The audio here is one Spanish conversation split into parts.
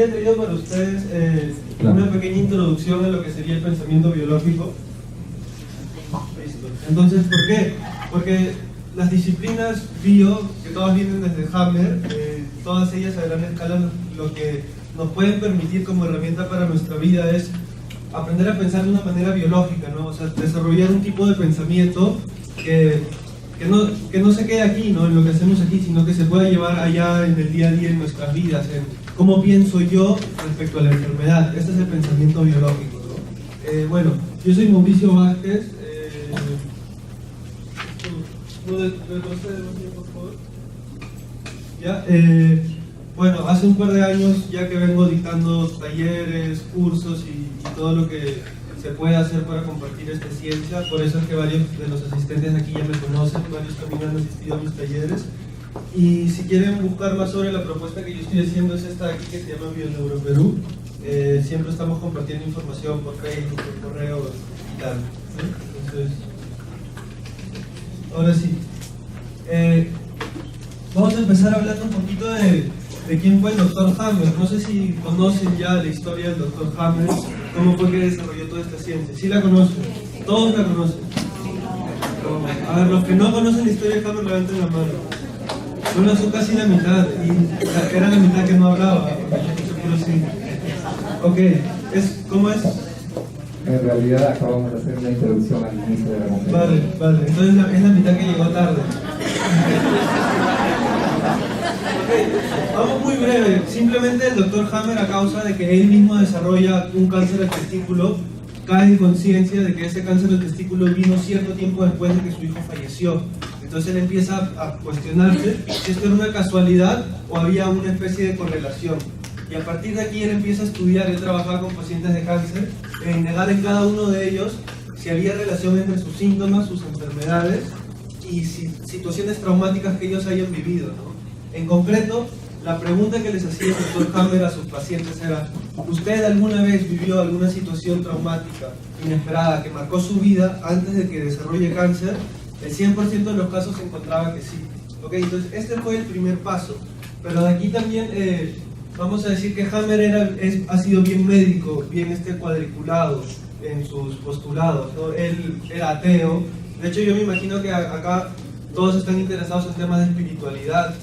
día he traído para ustedes una pequeña introducción a lo que sería el pensamiento biológico. Listo. Entonces, ¿por qué? Porque las disciplinas bio, que todas vienen desde Hammer, todas ellas a gran escala lo que nos pueden permitir como herramienta para nuestra vida es aprender a pensar de una manera biológica, ¿no? O sea, desarrollar un tipo de pensamiento que no se quede aquí, ¿no? En lo que hacemos aquí, sino que se pueda llevar allá en el día a día en nuestras vidas, en cómo pienso yo respecto a la enfermedad. Este es el pensamiento biológico, ¿no? Bueno, yo soy Mauricio Vázquez. Por favor. ¿Ya? Bueno, hace un par de años ya que vengo dictando talleres, cursos y todo lo que se puede hacer para compartir esta ciencia. Por eso es que varios de los asistentes aquí ya me conocen, varios también han asistido a mis talleres. Y si quieren buscar más sobre la propuesta que yo estoy haciendo, es esta de aquí que se llama BioNeuroPerú. Siempre estamos compartiendo información por Facebook, por correo y tal, ¿sí? Entonces, ahora sí. Vamos a empezar hablando un poquito de quién fue el Dr. Hammer. No sé si conocen ya la historia del Dr. Hammer, cómo fue que desarrolló toda esta ciencia. ¿Sí la conocen? Todos la conocen. A ver, los que no conocen la historia de Hammer, levanten la mano. Bueno, son casi la mitad, y era la mitad que no hablaba. Pero sí. Ok, ¿cómo es? En realidad acabamos de hacer una introducción al inicio de la conferencia. Vale, entonces es la mitad que llegó tarde. Vamos muy breve. Simplemente el Dr. Hammer, a causa de que él mismo desarrolla un cáncer al testículo, cae en conciencia de que ese cáncer al testículo vino cierto tiempo después de que su hijo falleció. Entonces él empieza a cuestionarse si esto era una casualidad o había una especie de correlación. Y a partir de aquí él empieza a estudiar, él trabajaba con pacientes de cáncer, e indagar en cada uno de ellos si había relación entre sus síntomas, sus enfermedades y situaciones traumáticas que ellos hayan vivido, ¿no? En concreto, la pregunta que les hacía el Dr. Hammer a sus pacientes era: ¿usted alguna vez vivió alguna situación traumática, inesperada, que marcó su vida antes de que desarrolle cáncer? El 100% de los casos se encontraba que sí. Entonces este fue el primer paso. Pero de aquí también vamos a decir que Hammer ha sido bien médico, bien cuadriculado en sus postulados, ¿no? Él era ateo. De hecho, yo me imagino que acá todos están interesados en temas de espiritualidad.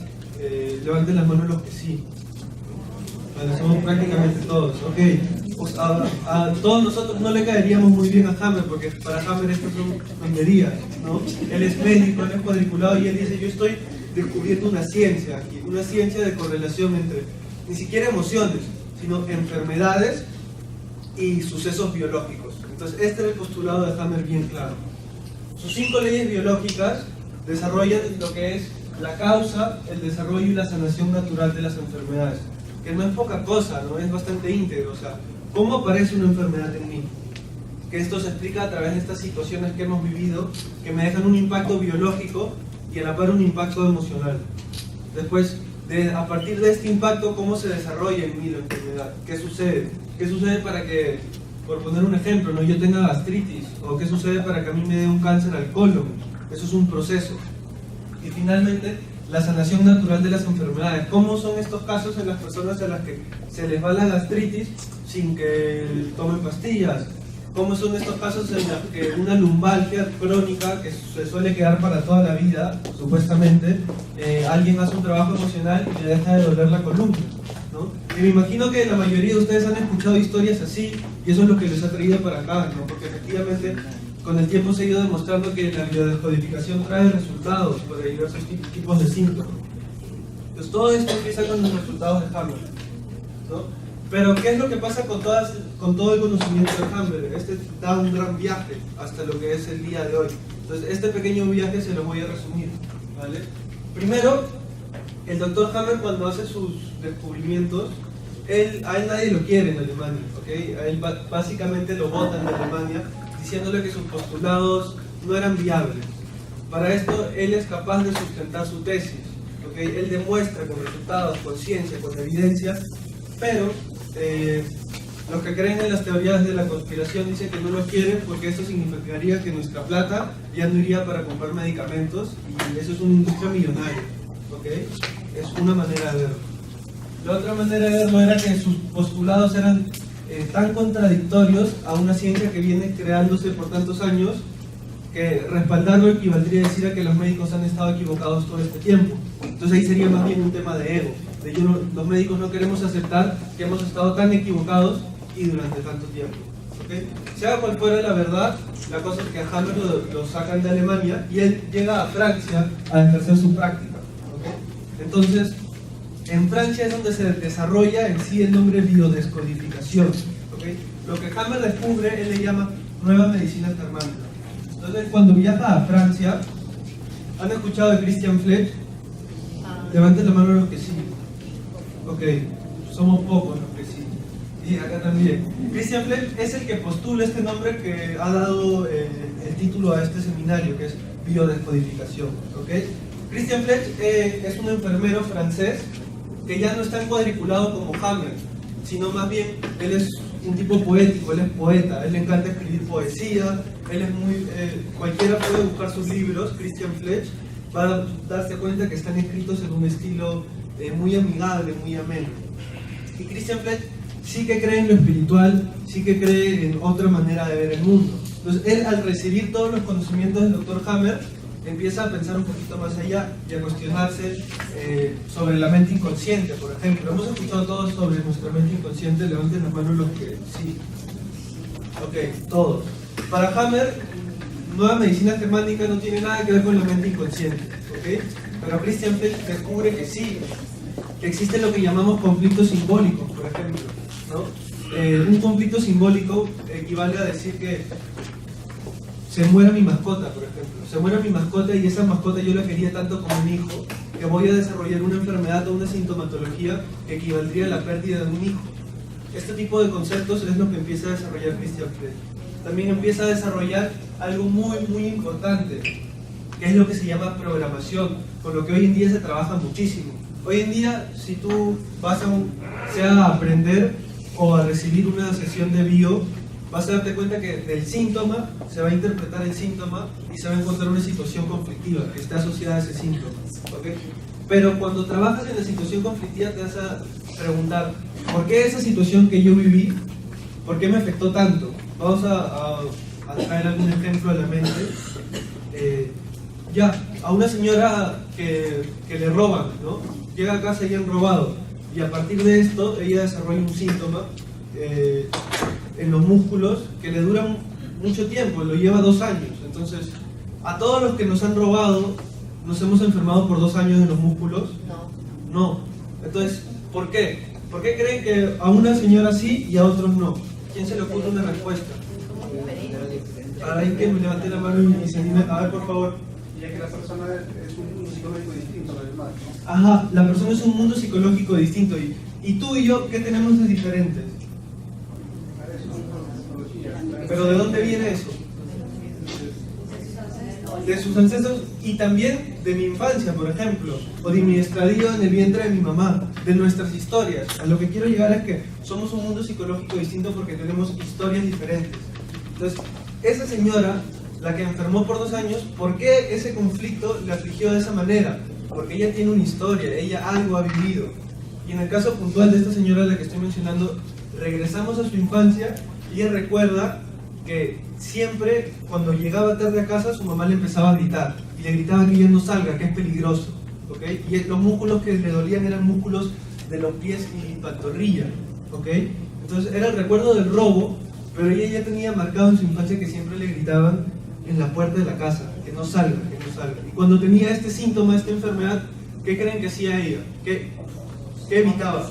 Levanten las manos los que sí. Vale, somos prácticamente todos. Pues a todos nosotros no le caeríamos muy bien a Hammer, porque para Hammer estas son tonterías, ¿no? Él es médico, él es cuadriculado y él dice: yo estoy descubriendo una ciencia aquí, una ciencia de correlación entre ni siquiera emociones, sino enfermedades y sucesos biológicos. Entonces este es el postulado de Hammer bien claro. Sus 5 leyes biológicas desarrollan lo que es la causa, el desarrollo y la sanación natural de las enfermedades, que no es poca cosa, ¿no? Es bastante íntegro. O sea, ¿cómo aparece una enfermedad en mí? Que esto se explica a través de estas situaciones que hemos vivido, que me dejan un impacto biológico y a la par un impacto emocional. Después, a partir de este impacto, ¿cómo se desarrolla en mí la enfermedad? ¿Qué sucede? ¿Qué sucede para que, por poner un ejemplo, ¿no?, yo tenga gastritis? ¿O qué sucede para que a mí me dé un cáncer al colon? Eso es un proceso. Y finalmente, la sanación natural de las enfermedades. ¿Cómo son estos casos en las personas a las que se les va la gastritis sin que tomen pastillas? ¿Cómo son estos casos en los que una lumbalgia crónica que se suele quedar para toda la vida, supuestamente, alguien hace un trabajo emocional y le deja de doler la columna, ¿no? Y me imagino que la mayoría de ustedes han escuchado historias así, y eso es lo que les ha traído para acá, ¿no? Porque efectivamente con el tiempo se ha ido demostrando que la biodescodificación trae resultados para diversos tipos de síntomas. Entonces todo esto empieza con los resultados de Hammer, ¿no? Pero ¿qué es lo que pasa con todo el conocimiento de Hammer? Este da un gran viaje hasta lo que es el día de hoy. Entonces este pequeño viaje se lo voy a resumir, ¿vale? Primero, el Dr. Hammer, cuando hace sus descubrimientos, a él nadie lo quiere en Alemania, ¿ok? A él básicamente lo botan de Alemania, diciéndole que sus postulados no eran viables. Para esto, él es capaz de sustentar su tesis, ¿ok? Él demuestra con resultados, con ciencia, con evidencia, pero los que creen en las teorías de la conspiración dicen que no lo quieren porque eso significaría que nuestra plata ya no iría para comprar medicamentos, y eso es una industria millonaria, ¿ok? Es una manera de verlo. La otra manera de verlo era que sus postulados eran tan contradictorios a una ciencia que viene creándose por tantos años, que respaldarlo equivaldría a decir a que los médicos han estado equivocados todo este tiempo. Entonces ahí sería más bien un tema de ego, de los médicos no queremos aceptar que hemos estado tan equivocados y durante tanto tiempo. ¿Okay? Sea cual fuera la verdad, la cosa es que a Hammer lo sacan de Alemania y él llega a Francia a ejercer su práctica. ¿Okay? Entonces, en Francia es donde se desarrolla en sí el nombre biodescodificación. ¿Okay? Lo que Hammer descubre, él le llama nueva medicina germánica. Entonces, cuando viaja a Francia, ¿han escuchado de Christian Fletch? Levanten la mano los que sí. Ok, somos pocos los que sí. Y acá también. Christian Fletch es el que postula este nombre que ha dado el título a este seminario, que es biodescodificación. ¿Okay? Christian Fletch es un enfermero francés que ya no está encuadriculado como Hammer, sino más bien él es un tipo poético, él es poeta, él le encanta escribir poesía, él es muy... cualquiera puede buscar sus libros, Christian Fletch, para darse cuenta que están escritos en un estilo muy amigable, muy ameno. Y Christian Fletch sí que cree en lo espiritual, sí que cree en otra manera de ver el mundo. Entonces él, al recibir todos los conocimientos del Dr. Hammer, empieza a pensar un poquito más allá y a cuestionarse sobre la mente inconsciente, por ejemplo. Hemos escuchado todos sobre nuestra mente inconsciente, levanten las manos los que sí. Ok, todos. Para Hammer, nueva medicina germánica no tiene nada que ver con la mente inconsciente, ¿ok? Pero Christian Fletch descubre que sí, que existen lo que llamamos conflictos simbólicos, por ejemplo, ¿no? Un conflicto simbólico equivale a decir que se muera mi mascota, por ejemplo. Se muera mi mascota y esa mascota yo la quería tanto como un hijo, que voy a desarrollar una enfermedad o una sintomatología que equivaldría a la pérdida de un hijo. Este tipo de conceptos es lo que empieza a desarrollar Christian Fletch. También empieza a desarrollar algo muy, muy importante, que es lo que se llama programación, con lo que hoy en día se trabaja muchísimo. Hoy en día, si tú vas sea a aprender o a recibir una sesión de bio, vas a darte cuenta que del síntoma se va a interpretar el síntoma y se va a encontrar una situación conflictiva que está asociada a ese síntoma. ¿Okay? Pero cuando trabajas en la situación conflictiva te vas a preguntar, ¿por qué esa situación que yo viví, por qué me afectó tanto? Vamos a traer algún ejemplo a la mente. A una señora que le roban, ¿no? Llega a casa y han robado, y a partir de esto ella desarrolla un síntoma en los músculos que le dura mucho tiempo, lo lleva 2 años. Entonces, a todos los que nos han robado, ¿nos hemos enfermado por 2 años en los músculos? No. Entonces, ¿por qué? ¿Por qué creen que a una señora sí y a otros no? ¿Quién se le ocurre una respuesta? Ahora hay que me levante la mano y se anime. A ver, por favor. Ya que la persona es un mundo psicológico distinto a los demás, ¿no? Ajá, la persona es un mundo psicológico distinto. ¿Y tú y yo qué tenemos de diferentes? ¿Pero de dónde viene eso? De sus ancestros y también de mi infancia, por ejemplo, o de mi estadio en el vientre de mi mamá, de nuestras historias. A lo que quiero llegar es que somos un mundo psicológico distinto porque tenemos historias diferentes. Entonces, esa señora, la que enfermó por 2 años, ¿por qué ese conflicto le afligió de esa manera? Porque ella tiene una historia, ella algo ha vivido. Y en el caso puntual de esta señora, la que estoy mencionando, regresamos a su infancia y ella recuerda que siempre cuando llegaba tarde a casa su mamá le empezaba a gritar y le gritaba que ella no salga, que es peligroso, ¿okay? Y los músculos que le dolían eran músculos de los pies y pantorrilla, ¿okay? Entonces era el recuerdo del robo, pero ella ya tenía marcado en su infancia que siempre le gritaban en la puerta de la casa, que no salga, que no salga. Y cuando tenía este síntoma, esta enfermedad, ¿qué creen que hacía ella? ¿Qué evitaba?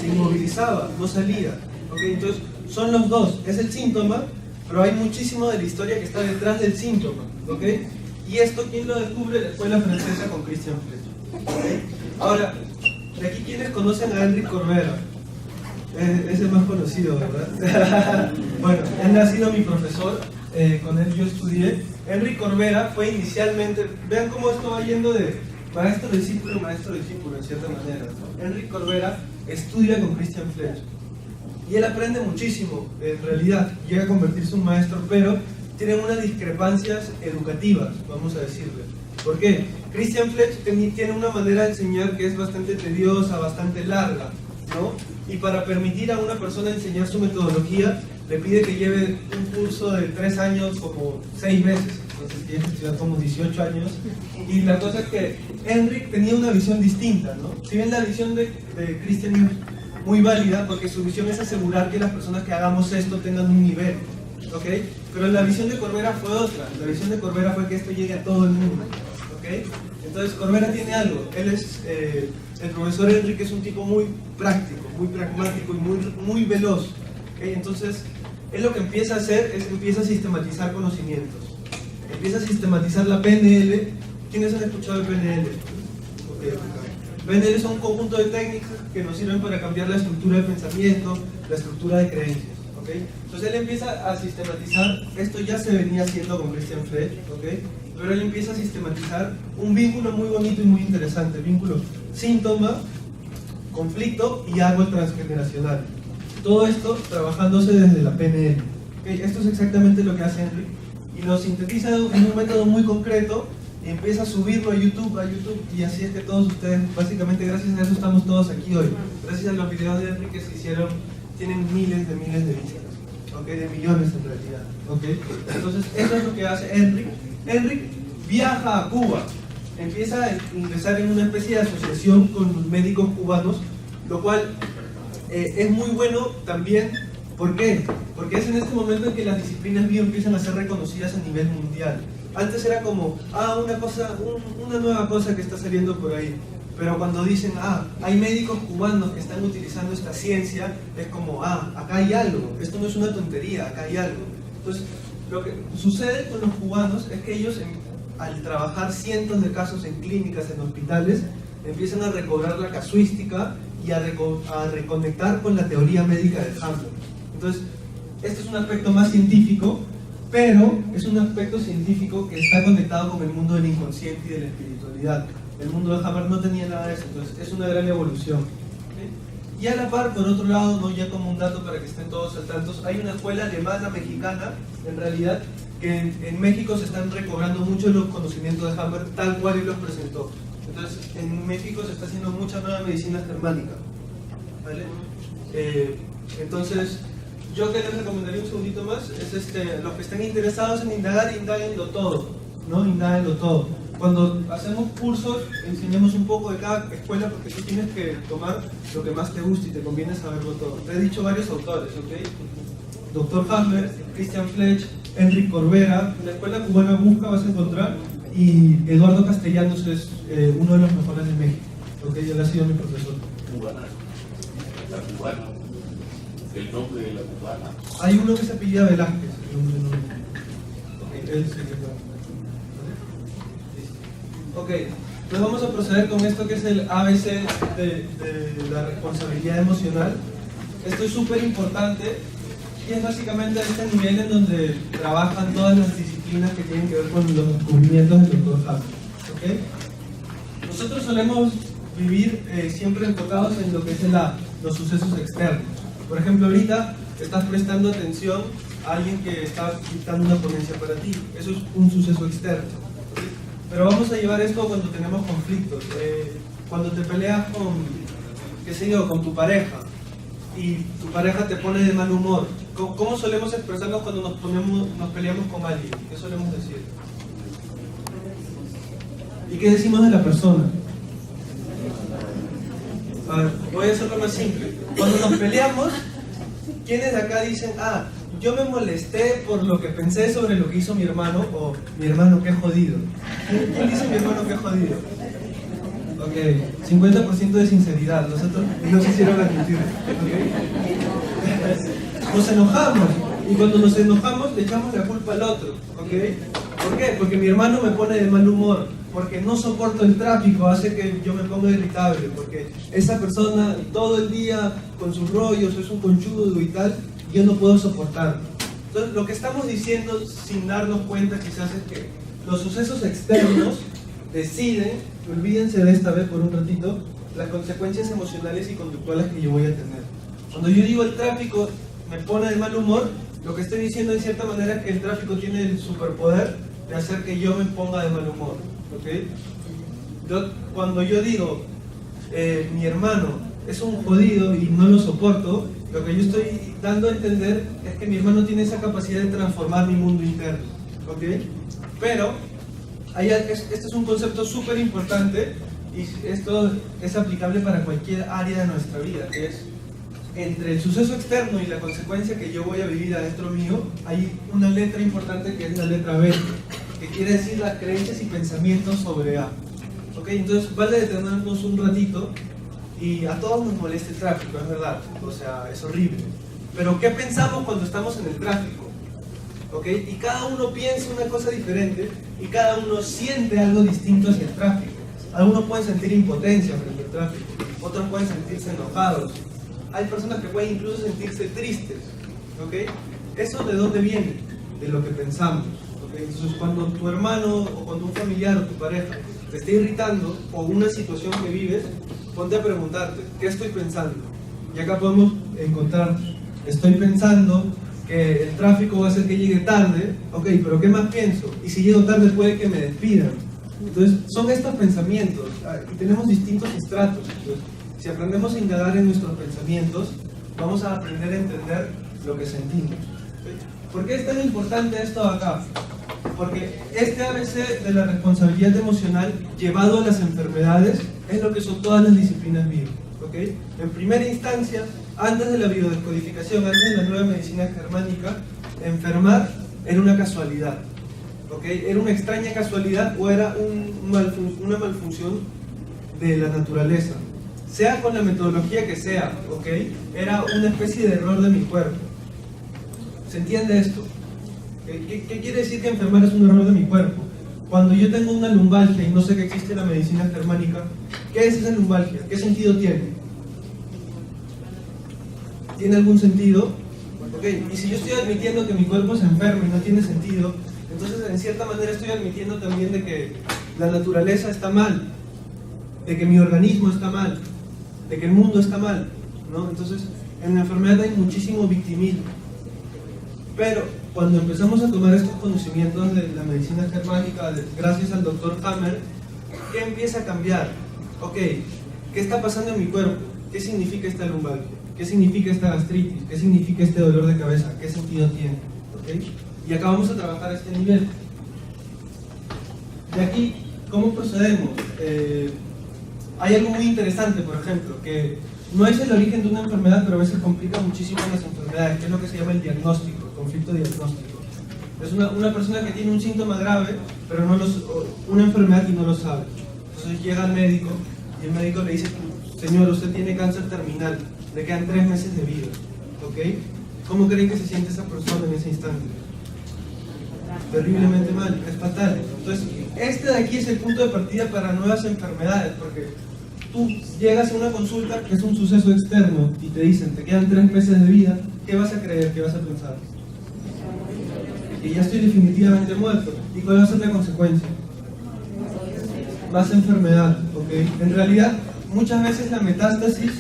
Se inmovilizaba, no salía, ¿okay? Entonces son los dos, es el síntoma, pero hay muchísimo de la historia que está detrás del síntoma, ¿ok? Y esto, ¿quién lo descubre? La escuela francesa con Christian Fletch, ¿okay? Ahora, de aquí, ¿quiénes conocen a Enric Corbera? Es el más conocido, ¿verdad? Bueno, él ha sido mi profesor, con él yo estudié. Enric Corbera fue inicialmente, vean cómo esto va yendo de maestro-discípulo, en cierta manera, ¿no? Enric Corbera estudia con Christian Fletch. Y él aprende muchísimo, en realidad, llega a convertirse en un maestro, pero tienen unas discrepancias educativas, vamos a decirle. ¿Por qué? Christian Fletch tiene una manera de enseñar que es bastante tediosa, bastante larga. ¿no? Y para permitir a una persona enseñar su metodología, le pide que lleve un curso de 3 años como 6 meses, entonces tiene que estudiar como 18 años. Y la cosa es que Enric tenía una visión distinta, ¿no? Si bien la visión de Christian es muy válida, porque su visión es asegurar que las personas que hagamos esto tengan un nivel, ¿ok? Pero la visión de Corbera fue otra. La visión de Corbera fue que esto llegue a todo el mundo, ¿ok? Entonces Corbera tiene algo. Él es, el profesor Enric es un tipo muy práctico, muy pragmático y muy veloz, ¿ok? Entonces él lo que empieza a hacer es empieza a sistematizar conocimientos. Empieza a sistematizar la PNL. ¿Quiénes han escuchado de PNL? Okay. PNL son un conjunto de técnicas que nos sirven para cambiar la estructura de pensamiento, la estructura de creencias. ¿Okay? Entonces él empieza a sistematizar, esto ya se venía haciendo con Christian Fletch, ¿okay? Pero él empieza a sistematizar un vínculo muy bonito y muy interesante, vínculo síntoma, conflicto y árbol transgeneracional. Todo esto trabajándose desde la PNL. ¿Okay? Esto es exactamente lo que hace Enric y lo sintetiza en un método muy concreto y empieza a subirlo a YouTube, y así es que todos ustedes, básicamente gracias a eso estamos todos aquí hoy. Gracias a los videos de Enric que se hicieron, tienen miles de vistas, ¿okay? De millones en realidad, ¿okay? Entonces eso es lo que hace Enric. Enric viaja a Cuba, empieza a ingresar en una especie de asociación con médicos cubanos, lo cual es muy bueno también. ¿Por qué? Porque es en este momento en que las disciplinas bio empiezan a ser reconocidas a nivel mundial. Antes era como, una nueva cosa que está saliendo por ahí. Pero cuando dicen, hay médicos cubanos que están utilizando esta ciencia, es como, acá hay algo, esto no es una tontería, acá hay algo. Entonces, lo que sucede con los cubanos es que ellos, al trabajar cientos de casos en clínicas, en hospitales, empiezan a recobrar la casuística y a reconectar con la teoría médica de Hammer. Entonces, este es un aspecto más científico, pero es un aspecto científico que está conectado con el mundo del inconsciente y de la espiritualidad. El mundo de Hammer no tenía nada de eso, entonces es una gran evolución. ¿Sí? Y a la par, por otro lado, ¿no? Ya como un dato para que estén todos al tanto, hay una escuela alemana mexicana, en realidad, que en México se están recobrando mucho los conocimientos de Hammer tal cual él los presentó. Entonces, en México se está haciendo mucha nueva medicina germánica, ¿vale? Entonces, yo que les recomendaría un segundito más es los que estén interesados en indagar, indáguenlo todo, ¿no? Indáguenlo todo. Cuando hacemos cursos, enseñamos un poco de cada escuela porque tú tienes que tomar lo que más te guste y te conviene saberlo todo. Te he dicho varios autores, ¿ok? Dr. Hammer, Christian Fletch, Enric Corbera, en la escuela cubana Busca vas a encontrar, y Eduardo Castellanos es uno de los mejores de México, ¿ok? Él ha sido mi profesor. Cubana, la cubana, el nombre de la cubana. Hay uno que se apellida Velázquez, el nombre no. Okay, él sí que fue. Ok, pues vamos a proceder con esto que es el ABC de la responsabilidad emocional. Esto es súper importante y es básicamente este nivel en donde trabajan todas las disciplinas que tienen que ver con los descubrimientos del Dr. Hammer. ¿Okay? Nosotros solemos vivir siempre enfocados en lo que es los sucesos externos. Por ejemplo, ahorita estás prestando atención a alguien que está dictando una ponencia para ti. Eso es un suceso externo. ¿Okay? Pero vamos a llevar esto cuando tenemos conflictos. Cuando te peleas con tu pareja y tu pareja te pone de mal humor. ¿Cómo solemos expresarnos cuando nos peleamos con alguien? ¿Qué solemos decir? ¿Y qué decimos de la persona? A ver, voy a hacerlo más simple. Cuando nos peleamos, ¿quiénes de acá dicen, yo me molesté por lo que pensé sobre lo que hizo mi hermano, o mi hermano qué jodido? ¿Quién dice mi hermano qué jodido? Ok, 50% de sinceridad, nosotros nos hicieron admitir. ¿Okay? Nos enojamos, y cuando nos enojamos le echamos la culpa al otro. ¿Okay? ¿Por qué? Porque mi hermano me pone de mal humor, porque no soporto el tráfico, hace que yo me ponga irritable, porque esa persona todo el día con sus rollos es un conchudo y tal, yo no puedo soportarlo. Entonces lo que estamos diciendo sin darnos cuenta quizás es que los sucesos externos deciden, olvídense de esta vez por un ratito, las consecuencias emocionales y conductuales que yo voy a tener. Cuando yo digo el tráfico me pone de mal humor, lo que estoy diciendo en cierta manera es que el tráfico tiene el superpoder de hacer que yo me ponga de mal humor. ¿Okay? Cuando yo digo mi hermano es un jodido y no lo soporto, lo que yo estoy dando a entender es que mi hermano tiene esa capacidad de transformar mi mundo interno, ¿ok? Pero este es un concepto súper importante y esto es aplicable para cualquier área de nuestra vida, que es entre el suceso externo y la consecuencia que yo voy a vivir adentro mío, hay una letra importante que es la letra B, que quiere decir las creencias y pensamientos sobre A. ¿Ok? Entonces vale detenernos un ratito, y a todos nos molesta el tráfico, es verdad, o sea, es horrible. Pero ¿qué pensamos cuando estamos en el tráfico? ¿Ok? Y cada uno piensa una cosa diferente y cada uno siente algo distinto hacia el tráfico. Algunos pueden sentir impotencia frente al tráfico, otros pueden sentirse enojados. Hay personas que pueden incluso sentirse tristes, ¿ok? ¿Eso de dónde viene? De lo que pensamos, ¿ok? Entonces cuando tu hermano o cuando un familiar o tu pareja te está irritando o una situación que vives, ponte a preguntarte, ¿qué estoy pensando? Y acá podemos encontrar, estoy pensando que el tráfico va a hacer que llegue tarde, ok, pero ¿qué más pienso? Y si llego tarde puede que me despidan. Entonces son estos pensamientos y tenemos distintos estratos. Entonces, si aprendemos a indagar en nuestros pensamientos, vamos a aprender a entender lo que sentimos. ¿Por qué es tan importante esto acá? Porque este ABC de la responsabilidad emocional llevado a las enfermedades es lo que son todas las disciplinas bio, ¿ok? En primera instancia, antes de la biodescodificación, antes de la nueva medicina germánica, enfermar era una casualidad, ¿ok? Era una extraña casualidad o era una malfunción de la naturaleza. Sea con la metodología que sea, ¿ok? Era una especie de error de mi cuerpo. ¿Se entiende esto? ¿Qué quiere decir que enfermar es un error de mi cuerpo? Cuando yo tengo una lumbalgia y no sé que existe la medicina germánica, ¿qué es esa lumbalgia? ¿Qué sentido tiene? ¿Tiene algún sentido? ¿Ok? Y si yo estoy admitiendo que mi cuerpo se enferma y no tiene sentido, entonces en cierta manera estoy admitiendo también de que la naturaleza está mal, de que mi organismo está mal, de que el mundo está mal, ¿no? Entonces, en la enfermedad hay muchísimo victimismo. Pero cuando empezamos a tomar estos conocimientos de la medicina germánica, gracias al doctor Hammer, ¿qué empieza a cambiar? Ok, ¿qué está pasando en mi cuerpo? ¿Qué significa esta lumbalgia? ¿Qué significa esta gastritis? ¿Qué significa este dolor de cabeza? ¿Qué sentido tiene? ¿Ok? Y acá vamos a trabajar a este nivel. De aquí, ¿cómo procedemos? Hay algo muy interesante, por ejemplo, que no es el origen de una enfermedad, pero a veces complica muchísimo las enfermedades, que es lo que se llama el diagnóstico, el conflicto diagnóstico. Es una persona que tiene un síntoma grave, pero una enfermedad y no lo sabe. Entonces llega al médico y el médico le dice, señor, usted tiene cáncer terminal, le quedan 3 meses de vida, ¿ok? ¿Cómo creen que se siente esa persona en ese instante? Terriblemente mal, es fatal. Entonces, este de aquí es el punto de partida para nuevas enfermedades, porque tú llegas a una consulta que es un suceso externo y te dicen, te quedan 3 meses de vida, ¿qué vas a creer? ¿Qué vas a pensar? Que ya estoy definitivamente muerto. ¿Y cuál va a ser la consecuencia? Más enfermedad, ¿ok? En realidad, muchas veces la metástasis,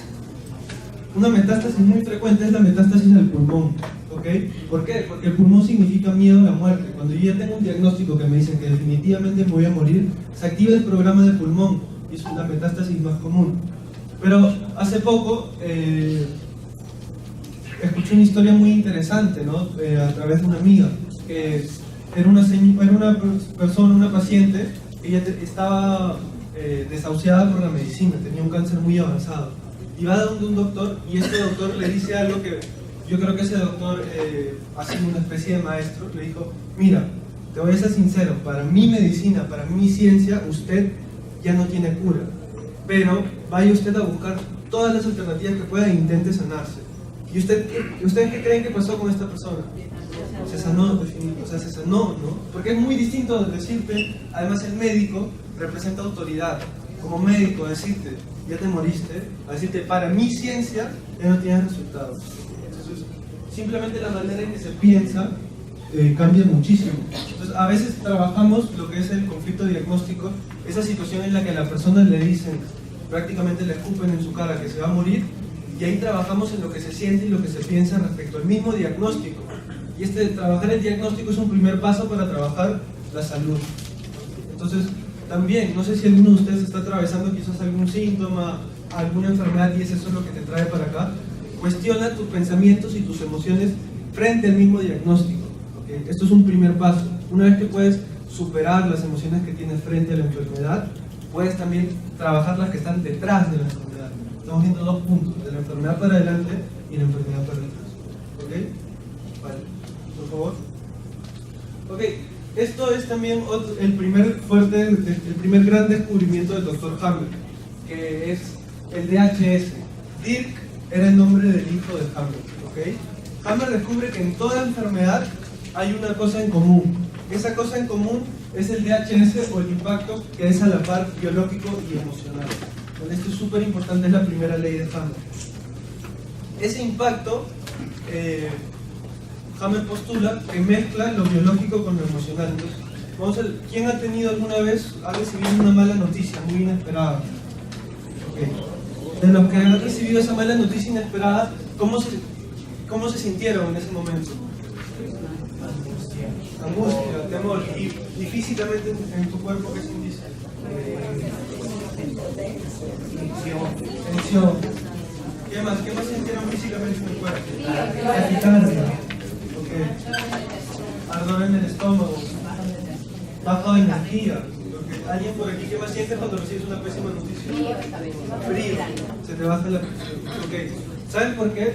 una metástasis muy frecuente es la metástasis del pulmón, ¿ok? ¿Por qué? Porque el pulmón significa miedo a la muerte. Cuando yo ya tengo un diagnóstico que me dice que definitivamente me voy a morir, se activa el programa del pulmón y es la metástasis más común. Pero hace poco escuché una historia muy interesante, ¿no? A través de una amiga, que era una persona, una paciente, ella estaba desahuciada por la medicina, tenía un cáncer muy avanzado. Y va donde un doctor y este doctor le dice algo que yo creo que ese doctor, haciendo una especie de maestro, le dijo, mira, te voy a ser sincero, para mi medicina, para mi ciencia, usted ya no tiene cura, pero vaya usted a buscar todas las alternativas que pueda e intente sanarse. ¿Y ustedes qué creen que pasó con esta persona? Se sanó, o sea, se sanó, ¿no? Porque es muy distinto decirte, además el médico representa autoridad, como médico decirte, ya te moriste, a decirte, para mi ciencia ya no tienes resultados. Entonces, simplemente la manera en que se piensa cambia muchísimo. Entonces, a veces trabajamos lo que es el conflicto diagnóstico, esa situación en la que a la persona le dicen, prácticamente le escupen en su cara que se va a morir, y ahí trabajamos en lo que se siente y lo que se piensa respecto al mismo diagnóstico. Y trabajar el diagnóstico es un primer paso para trabajar la salud. Entonces, también, no sé si alguno de ustedes está atravesando quizás algún síntoma alguna enfermedad y es eso lo que te trae para acá, cuestiona tus pensamientos y tus emociones frente al mismo diagnóstico. ¿Okay? Esto es un primer paso. Una vez que puedes superar las emociones que tienes frente a la enfermedad, puedes también trabajar las que están detrás de la enfermedad. Estamos viendo dos puntos, de la enfermedad para adelante y la enfermedad para atrás. ¿Ok? Vale, por favor. Ok, esto es también el primer gran descubrimiento del Dr. Hammer, que es el DHS. Dirk era el nombre del hijo de Hammer. ¿Ok? Hammer descubre que en toda enfermedad hay una cosa en común. Esa cosa en común es el DHS o el impacto que es a la par biológico y emocional. Esto es súper importante, es la primera ley de Hammer. Ese impacto, Hammer postula que mezcla lo biológico con lo emocional. Entonces, vamos a ver, ¿quién ha recibido una mala noticia muy inesperada? Okay. De los que han recibido esa mala noticia inesperada, ¿cómo se sintieron en ese momento? Angustia, temor. Y físicamente en tu cuerpo, ¿qué sentiste? Tensión. ¿Qué más sintieron físicamente en el cuerpo? Taquicardia. Okay. Ardor en el estómago. Baja de energía. Okay. ¿Alguien por aquí qué más sientes cuando recibes una pésima noticia? Frío. Se te baja la presión. Okay. ¿Sabes por qué?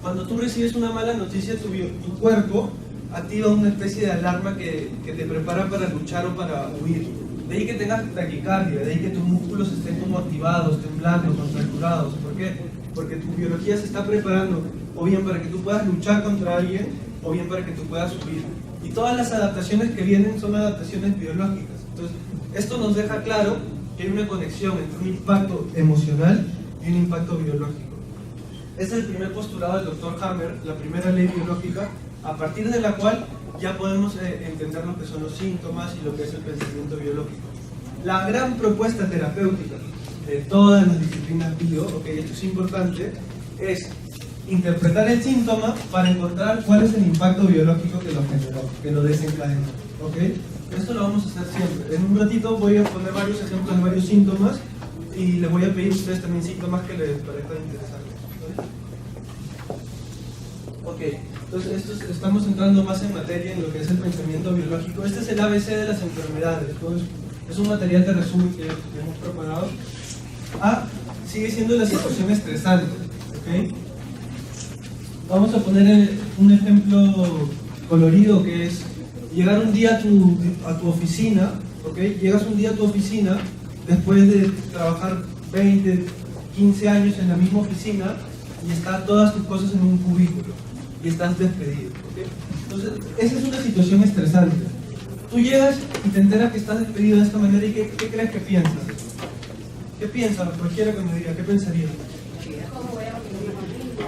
Cuando tú recibes una mala noticia, tu cuerpo activa una especie de alarma que te prepara para luchar o para huir. De ahí que tengas taquicardia, de ahí que tus músculos estén como activados, temblando, contracturados. ¿Por qué? Porque tu biología se está preparando o bien para que tú puedas luchar contra alguien o bien para que tú puedas huir. Y todas las adaptaciones que vienen son adaptaciones biológicas. Entonces, esto nos deja claro que hay una conexión entre un impacto emocional y un impacto biológico. Ese es el primer postulado del Dr. Hammer, la primera ley biológica, a partir de la cual ya podemos entender lo que son los síntomas y lo que es el pensamiento biológico. La gran propuesta terapéutica de todas las disciplinas bio, esto es importante, es interpretar el síntoma para encontrar cuál es el impacto biológico que lo generó, que lo desencadenó. Esto lo vamos a hacer siempre. En un ratito voy a poner varios ejemplos de varios síntomas y les voy a pedir a ustedes también síntomas que les parezcan interesantes. Entonces estamos entrando más en materia en lo que es el pensamiento biológico. Este es el ABC de las enfermedades. Entonces, es un material de resumen que hemos preparado. A sigue siendo la situación estresante. Vamos a poner un ejemplo colorido que es llegar un día a tu oficina. Llegas un día a tu oficina después de trabajar 20, 15 años en la misma oficina y están todas tus cosas en un cubículo y estás despedido. Entonces, esa es una situación estresante. Tú llegas y te enteras que estás despedido de esta manera y ¿qué crees que piensas? ¿Qué piensas? Cualquiera que me diga, ¿qué pensaría?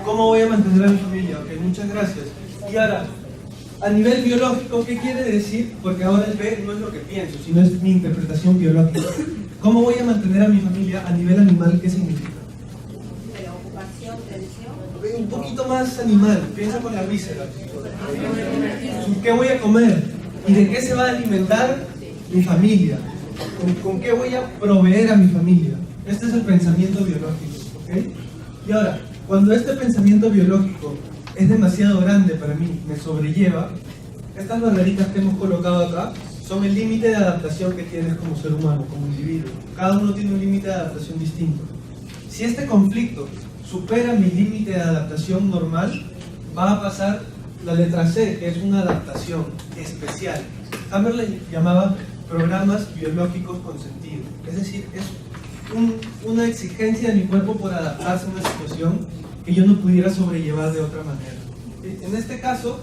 ¿Cómo voy a mantener a mi familia? Muchas gracias. Y ahora, a nivel biológico, ¿qué quiere decir? Porque ahora el B no es lo que pienso, sino es mi interpretación biológica. ¿Cómo voy a mantener a mi familia a nivel animal? ¿Qué significa? Un poquito más animal, piensa con la víscera. ¿Qué voy a comer? ¿Y de qué se va a alimentar mi familia? ¿Con qué voy a proveer a mi familia? Este es el pensamiento biológico. Y ahora, cuando este pensamiento biológico es demasiado grande para mí, me sobrelleva, estas barreritas que hemos colocado acá son el límite de adaptación que tienes como ser humano, como individuo. Cada uno tiene un límite de adaptación distinto. Si este conflicto supera mi límite de adaptación normal, va a pasar la letra C, que es una adaptación especial. Hammer le llamaba programas biológicos con sentido. Es decir, es una exigencia de mi cuerpo por adaptarse a una situación que yo no pudiera sobrellevar de otra manera. En este caso,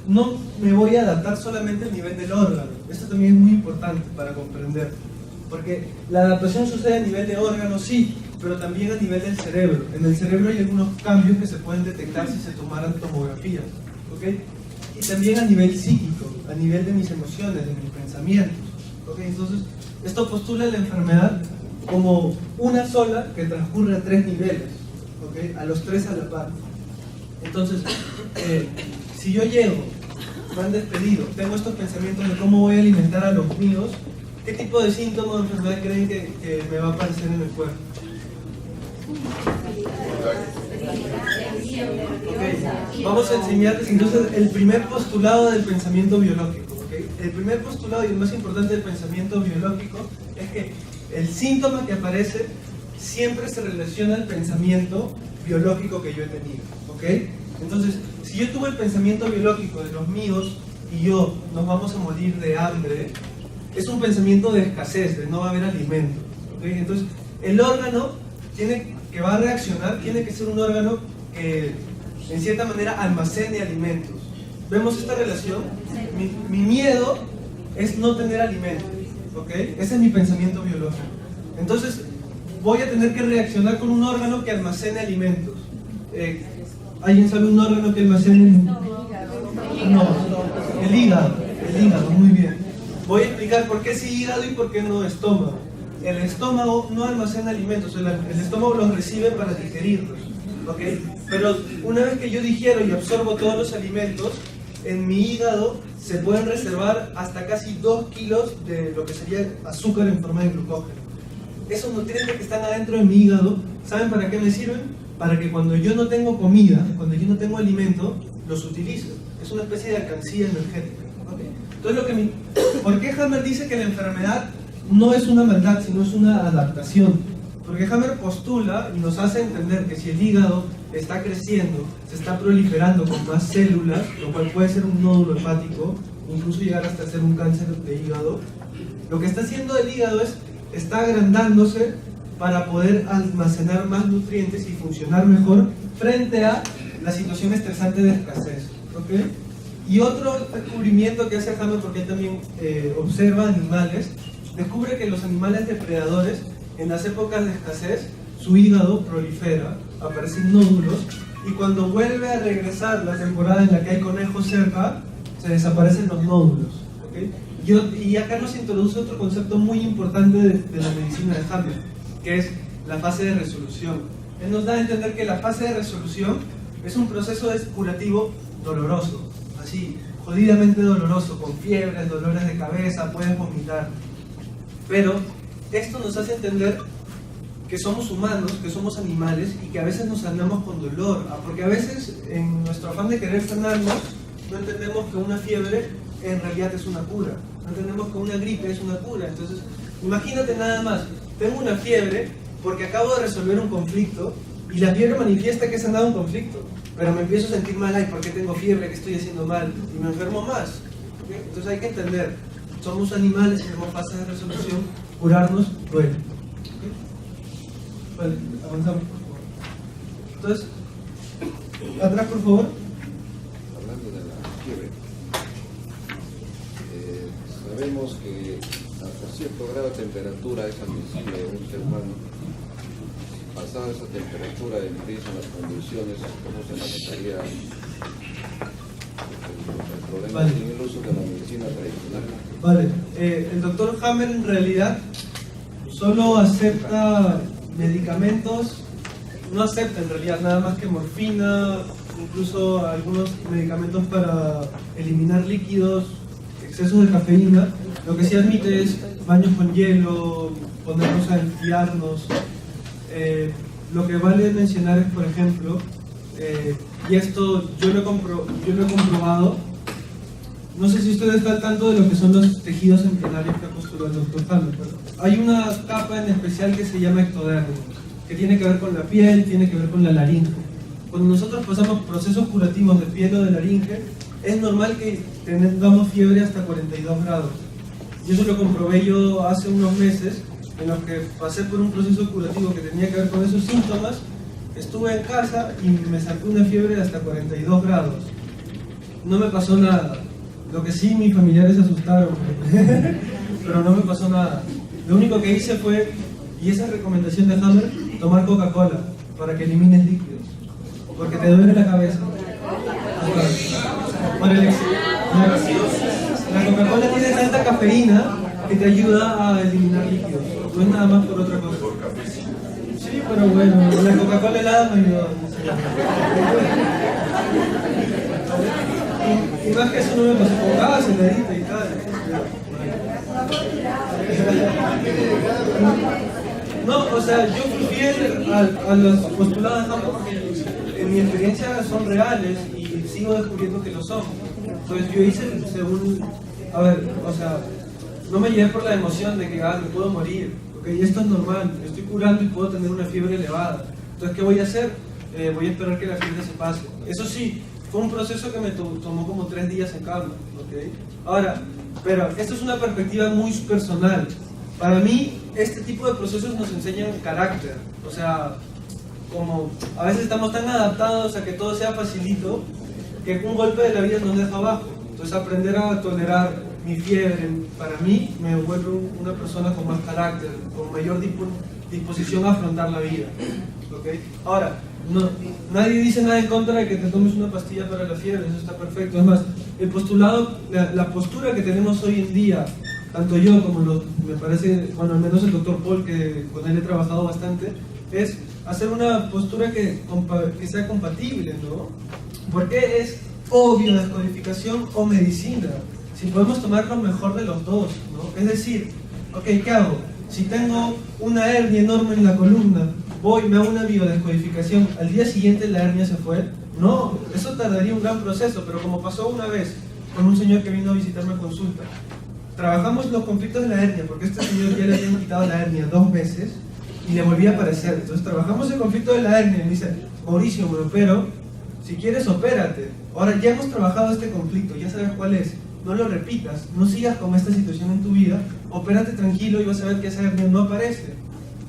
no me voy a adaptar solamente al nivel del órgano. Esto también es muy importante para comprender. Porque la adaptación sucede a nivel de órgano, sí, pero también a nivel del cerebro. En el cerebro hay algunos cambios que se pueden detectar si se tomaran tomografías. Y también a nivel psíquico, a nivel de mis emociones, de mis pensamientos. Entonces, esto postula la enfermedad como una sola que transcurre a 3 niveles, a los 3 a la par. Entonces, si yo llego, me han despedido, tengo estos pensamientos de cómo voy a alimentar a los míos, ¿qué tipo de síntomas de enfermedad creen que me va a aparecer en el cuerpo? Okay. Vamos a enseñarles entonces el primer postulado del pensamiento biológico. ¿Okay? El primer postulado y el más importante del pensamiento biológico es que el síntoma que aparece siempre se relaciona al pensamiento biológico que yo he tenido. ¿Okay? Entonces, si yo tuve el pensamiento biológico de los míos y yo nos vamos a morir de hambre, es un pensamiento de escasez, de no va a haber alimentos. ¿Okay? Entonces, el órgano que va a reaccionar tiene que ser un órgano que en cierta manera almacene alimentos. ¿Vemos esta relación? Mi miedo es no tener alimentos. ¿Okay? Ese es mi pensamiento biológico. Entonces, voy a tener que reaccionar con un órgano que almacene alimentos. ¿Alguien sabe un órgano que almacene? No, el hígado, muy bien. Voy a explicar por qué sí hígado y por qué no estómago. El estómago no almacena alimentos, el estómago los recibe para digerirlos, ¿okay? Pero una vez que yo digiero y absorbo todos los alimentos, en mi hígado se pueden reservar hasta casi 2 kilos de lo que sería azúcar en forma de glucógeno. Esos nutrientes que están adentro de mi hígado, ¿saben para qué me sirven? Para que cuando yo no tengo comida, cuando yo no tengo alimento, los utilizo. Es una especie de alcancía energética. ¿Okay? Entonces, ¿por qué Hammer dice que la enfermedad no es una maldad, sino es una adaptación? Porque Hammer postula y nos hace entender que si el hígado está creciendo, se está proliferando con más células, lo cual puede ser un nódulo hepático, incluso llegar hasta ser un cáncer de hígado, lo que está haciendo el hígado está agrandándose para poder almacenar más nutrientes y funcionar mejor frente a la situación estresante de escasez. ¿Okay? Y otro descubrimiento que hace Hammer, porque él también observa animales, descubre que los animales depredadores, en las épocas de escasez, su hígado prolifera, aparecen nódulos, y cuando vuelve a regresar la temporada en la que hay conejos cerca, se desaparecen los nódulos. ¿Okay? Y acá nos introduce otro concepto muy importante de la medicina de Hammer, que es la fase de resolución. Él nos da a entender que la fase de resolución es un proceso curativo doloroso, así, jodidamente doloroso, con fiebres, dolores de cabeza, puedes vomitar. Pero esto nos hace entender que somos humanos, que somos animales y que a veces nos sanamos con dolor, porque a veces en nuestro afán de querer sanarnos no entendemos que una fiebre en realidad es una cura, no entendemos que una gripe es una cura. Entonces, imagínate nada más, tengo una fiebre porque acabo de resolver un conflicto y la fiebre manifiesta que he sanado un conflicto, pero me empiezo a sentir mal, ay, ¿por qué tengo fiebre? ¿Qué estoy haciendo mal? Y me enfermo más. ¿Okay? Entonces hay que entender, somos animales, tenemos fases de resolución, curarnos duele. ¿Okay? Vale, avanzamos por favor. Entonces, atrás por favor. Hablando de la fiebre, sabemos que hasta cierto grado de temperatura es admisible en un ser humano. Pasada esa temperatura empiezan las convulsiones, ¿cómo se manejaría el problema vale. sin el uso de la medicina tradicional? Vale, el doctor Hammer en realidad solo acepta medicamentos, no acepta en realidad nada más que morfina, incluso algunos medicamentos para eliminar líquidos, excesos de cafeína. Lo que sí admite es baños con hielo, ponernos a enfriarnos. Lo que vale mencionar es, por ejemplo, y esto yo lo he comprobado, no sé si ustedes están al tanto de lo que son los tejidos embrionarios que ha postulado el doctor Hammer, pero hay una capa en especial que se llama ectodermo, que tiene que ver con la piel, tiene que ver con la laringe. Cuando nosotros pasamos procesos curativos de piel o de laringe, es normal que tengamos fiebre hasta 42 grados. Y eso lo comprobé yo hace unos meses, en los que pasé por un proceso curativo que tenía que ver con esos síntomas. Estuve en casa y me sacó una fiebre de hasta 42 grados. No me pasó nada. Lo que sí, mis familiares se asustaron, pero no me pasó nada. Lo único que hice fue, y esa es recomendación de Hammer, tomar Coca-Cola para que elimines líquidos, porque te duele la cabeza. La Coca-Cola tiene tanta cafeína que te ayuda a eliminar líquidos, no es nada más por otra cosa. Sí, pero bueno, la Coca-Cola helada me ayudó. Y más que eso no me pasó con gas, heladita y tal. No, o sea, yo fui fiel a los postulados de Hammer porque en mi experiencia son reales y sigo descubriendo que lo son. Entonces yo hice según, a ver, o sea, no me llevé por la emoción de que me puedo morir, ¿ok? Y esto es normal, me estoy curando y puedo tener una fiebre elevada. Entonces, ¿qué voy a hacer? Voy a esperar que la fiebre se pase. Eso sí, fue un proceso que me tomó como 3 días en calma, ¿ok? Ahora, pero esto es una perspectiva muy personal. Para mí, este tipo de procesos nos enseñan carácter. O sea, como a veces estamos tan adaptados a que todo sea facilito, que un golpe de la vida nos deja abajo. Entonces, aprender a tolerar mi fiebre, para mí, me vuelve una persona con más carácter, con mayor disposición a afrontar la vida. ¿Okay? Ahora, nadie dice nada en contra de que te tomes una pastilla para la fiebre, eso está perfecto. Es más, el postulado, la postura que tenemos hoy en día, tanto yo como me parece, bueno, al menos el doctor Paul, que con él he trabajado bastante, es hacer una postura que sea compatible, ¿no? Porque es obvio descodificación o medicina, si podemos tomar lo mejor de los dos, ¿no? Es decir, ok, ¿qué hago? Si tengo una hernia enorme en la columna, voy, me hago una biodescodificación, al día siguiente la hernia se fue. No, eso tardaría un gran proceso, pero como pasó una vez con un señor que vino a visitarme a consulta, trabajamos los conflictos de la hernia, porque este señor ya le habían quitado la hernia 2 veces y le volvía a aparecer. Entonces trabajamos el conflicto de la hernia y me dice, Mauricio, me opero, si quieres opérate. Ahora ya hemos trabajado este conflicto, ya sabes cuál es, no lo repitas, no sigas con esta situación en tu vida, opérate tranquilo y vas a ver que esa hernia no aparece.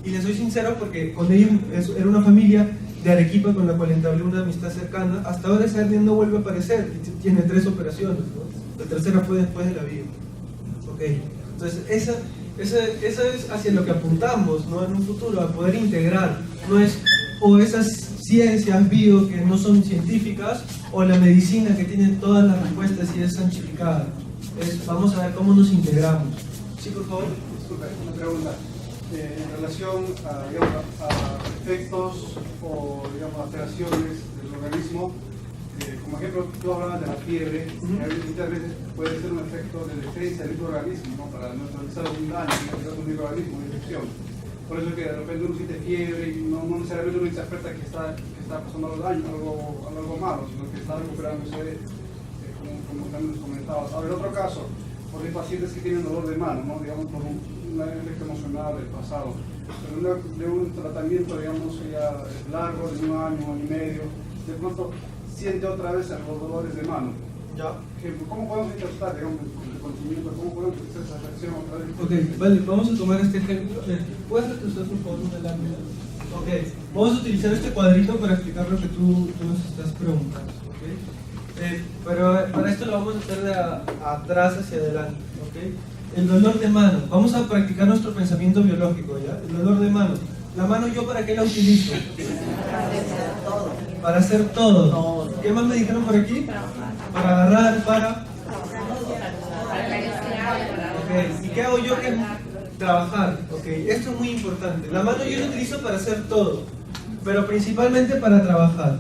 Y le soy sincero porque con ellos era una familia de Arequipa con la cual entablé una amistad cercana. Hasta ahora esa hernia no vuelve a aparecer y tiene 3 operaciones, ¿no? La tercera fue después de la vida. Okay. Entonces esa es hacia lo que apuntamos, ¿no? En un futuro, a poder integrar, no es o esas ciencias bio que no son científicas o la medicina que tiene todas las respuestas y es santificada. Vamos a ver cómo nos integramos. Sí, por favor. Disculpe, una pregunta. En relación a efectos o, digamos, alteraciones del organismo, como ejemplo, tú hablabas de la fiebre, muchas veces puede ser un efecto de defensa del microorganismo, ¿no? Para neutralizar un daño, un microorganismo, una infección. Por eso es que de repente uno siente fiebre y no necesariamente uno interpreta que está pasando algo daño, algo malo, sino que está recuperándose, como también nos comentabas. Ahora, en otro caso, por hay pacientes que tienen dolor de mano, ¿no? Digamos, por un efecto emocional del pasado, pero de un tratamiento, digamos, ya largo, de 1 año, 1 año y medio, de pronto siente otra vez los dolores de mano. Ya. ¿Cómo podemos interpretar, digamos, el conocimiento? ¿Cómo podemos hacer esa reacción otra vez? Ok, vale, vamos a tomar este ejemplo. ¿Puedes retroceder por favor una lámina? Ok, vamos a utilizar este cuadrito para explicar lo que tú nos estás preguntando. Okay. Pero para esto lo vamos a hacer de atrás hacia adelante. Okay. El dolor de mano. Vamos a practicar nuestro pensamiento biológico, ¿ya? El dolor de mano. ¿La mano yo para qué la utilizo? Para hacer todo. ¿Qué más me dijeron por aquí? Para agarrar, para... Ok, ¿y qué hago yo? Que trabajar. Ok, esto es muy importante. La mano yo la utilizo para hacer todo, pero principalmente para trabajar.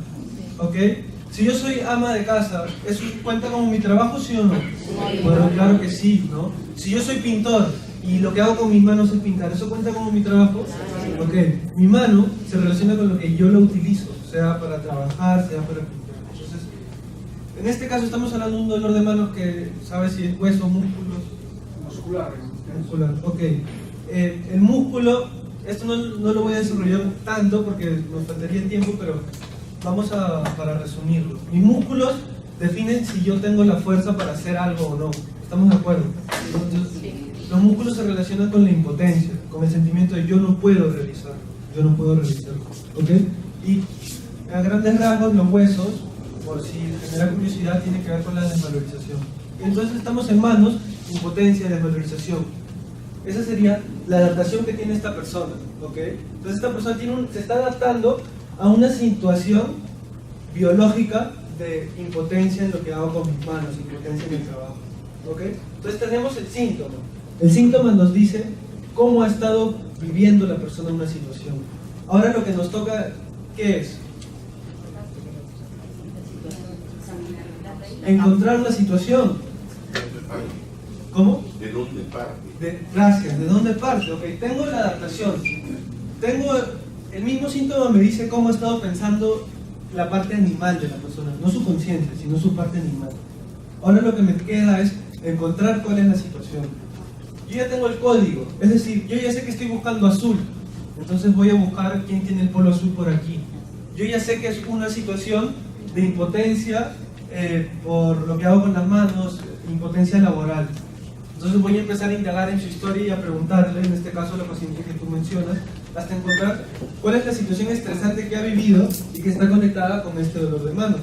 Ok, si yo soy ama de casa, ¿eso cuenta como mi trabajo, sí o no? Bueno, claro que sí, ¿no? Si yo soy pintor y lo que hago con mis manos es pintar, ¿eso cuenta como mi trabajo? Ok, mi mano se relaciona con lo que yo la utilizo, sea para trabajar, sea para pintar. Entonces, en este caso estamos hablando de un dolor de manos que, ¿sabes si es hueso, músculos? Muscular. Muscular, ok. El músculo, esto no lo voy a desarrollar tanto porque nos faltaría el tiempo, pero vamos para resumirlo. Mis músculos definen si yo tengo la fuerza para hacer algo o no. ¿Estamos de acuerdo? Entonces, los músculos se relacionan con la impotencia, con el sentimiento de yo no puedo realizarlo, ¿ok? Y a grandes rasgos los huesos, por si genera curiosidad, tiene que ver con la desvalorización. Entonces estamos en manos, impotencia, desvalorización. Esa sería la adaptación que tiene esta persona, ¿ok? Entonces esta persona se está adaptando a una situación biológica de impotencia en lo que hago con mis manos, impotencia en el trabajo, ¿ok? Entonces tenemos el síntoma. El síntoma nos dice cómo ha estado viviendo la persona en una situación. Ahora lo que nos toca, ¿qué es? Encontrar una situación. ¿Cómo? ¿De dónde parte? Gracias, ¿de dónde parte? Ok, tengo la adaptación. tengo el mismo síntoma, me dice cómo ha estado pensando la parte animal de la persona, no su conciencia, sino su parte animal. Ahora lo que me queda es encontrar cuál es la situación. Yo ya tengo el código, es decir, yo ya sé que estoy buscando azul, entonces voy a buscar quién tiene el polo azul por aquí. Yo ya sé que es una situación de impotencia por lo que hago con las manos, impotencia laboral. Entonces voy a empezar a indagar en su historia y a preguntarle, en este caso la paciente que tú mencionas, hasta encontrar cuál es la situación estresante que ha vivido y que está conectada con este dolor de manos.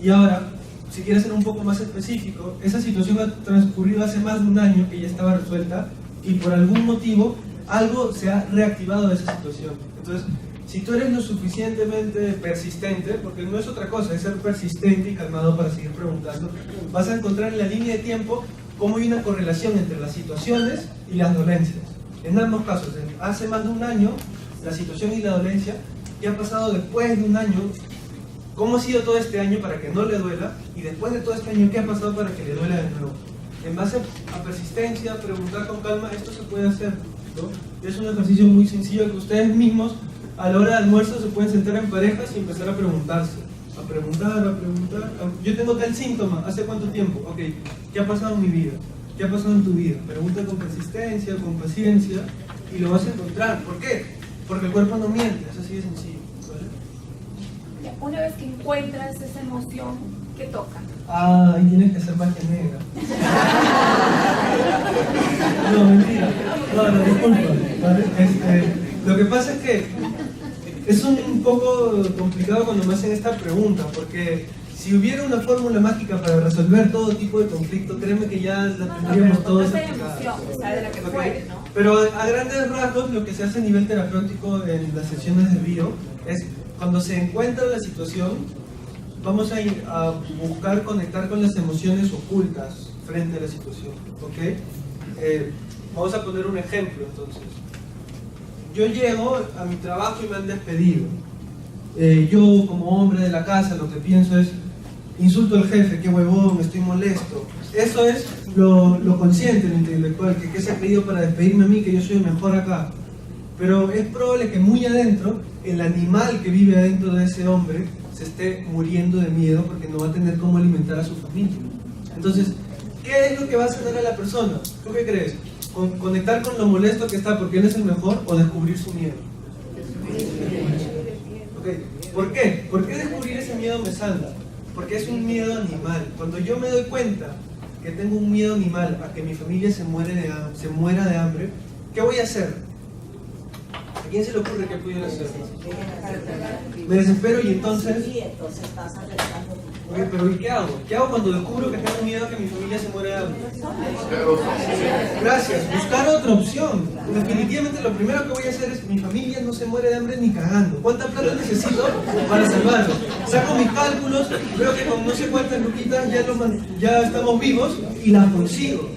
Y ahora, si quieres ser un poco más específico, esa situación ha transcurrido hace más de un año que ya estaba resuelta y por algún motivo algo se ha reactivado de esa situación. Entonces, si tú eres lo suficientemente persistente, porque no es otra cosa, es ser persistente y calmado para seguir preguntando, vas a encontrar en la línea de tiempo cómo hay una correlación entre las situaciones y las dolencias. En ambos casos, hace más de un año, la situación y la dolencia, y ha pasado después de un año, cómo ha sido todo este año para que no le duela, y después de todo este año, qué ha pasado para que le duela de nuevo. En base a persistencia, preguntar con calma, esto se puede hacer, ¿no? Es un ejercicio muy sencillo que ustedes mismos, a la hora de almuerzo, se pueden sentar en parejas y empezar a preguntarse. A preguntar. Yo tengo tal síntoma, ¿hace cuánto tiempo? Ok, ¿qué ha pasado en mi vida? ¿Qué ha pasado en tu vida? Pregunta con persistencia, con paciencia, y lo vas a encontrar. ¿Por qué? Porque el cuerpo no miente, es así de sencillo, ¿vale? Una vez que encuentras esa emoción, ¿qué toca? Ah, ahí tienes que hacer magia negra. No, mentira. No, disculpa, ¿vale? Lo que pasa es que es un poco complicado cuando me hacen esta pregunta, porque si hubiera una fórmula mágica para resolver todo tipo de conflicto, créeme que ya la tendríamos todos aplicadas. O sea, de la que fuere, ¿no? Pero a grandes rasgos, lo que se hace a nivel terapéutico en las sesiones de bio es, cuando se encuentra la situación, vamos a ir a buscar conectar con las emociones ocultas frente a la situación, ¿ok? Vamos a poner un ejemplo, entonces. Yo llego a mi trabajo y me han despedido. Yo, como hombre de la casa, lo que pienso es, insulto al jefe, qué huevón, estoy molesto. Eso es lo consciente, lo intelectual, que se ha pedido para despedirme a mí, que yo soy el mejor acá. Pero es probable que muy adentro, el animal que vive adentro de ese hombre se esté muriendo de miedo porque no va a tener cómo alimentar a su familia. Entonces, ¿qué es lo que va a sanar a la persona? ¿Tú qué crees? ¿Conectar con lo molesto que está porque él es el mejor o descubrir su miedo? Okay. ¿Por qué? ¿Por qué descubrir ese miedo me salva? Porque es un miedo animal. Cuando yo me doy cuenta que tengo un miedo animal a que mi familia se muera de hambre, ¿qué voy a hacer? ¿A quién se le ocurre que pudiera hacer? Me desespero y entonces... Okay, pero ¿y qué hago? ¿Qué hago cuando descubro que tengo miedo a que mi familia se muera de hambre? Gracias, buscar otra opción. Definitivamente lo primero que voy a hacer es, mi familia no se muere de hambre ni cagando. ¿Cuánta plata necesito para salvarlo? Saco mis cálculos, veo que con no sé cuántas luquitas ya estamos vivos y las consigo.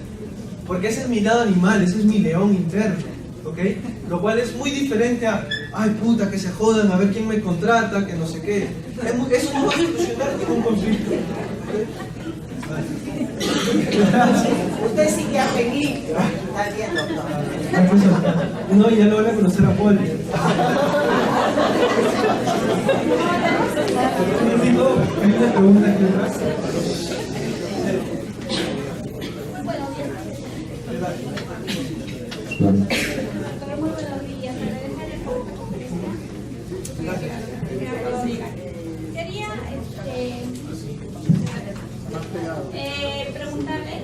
Porque ese es mi lado animal, ese es mi león interno, ¿ok? Lo cual es muy diferente a, ay puta, que se jodan, a ver quién me contrata, que no sé qué. Eso no va a solucionar ningún conflicto. Usted sigue a Felipe, está bien, doctor. No, ya lo van a conocer a Poli. Hay una pregunta aquí atrás. Muy buenos días, agradecerle por su conferencia. Quería preguntarle,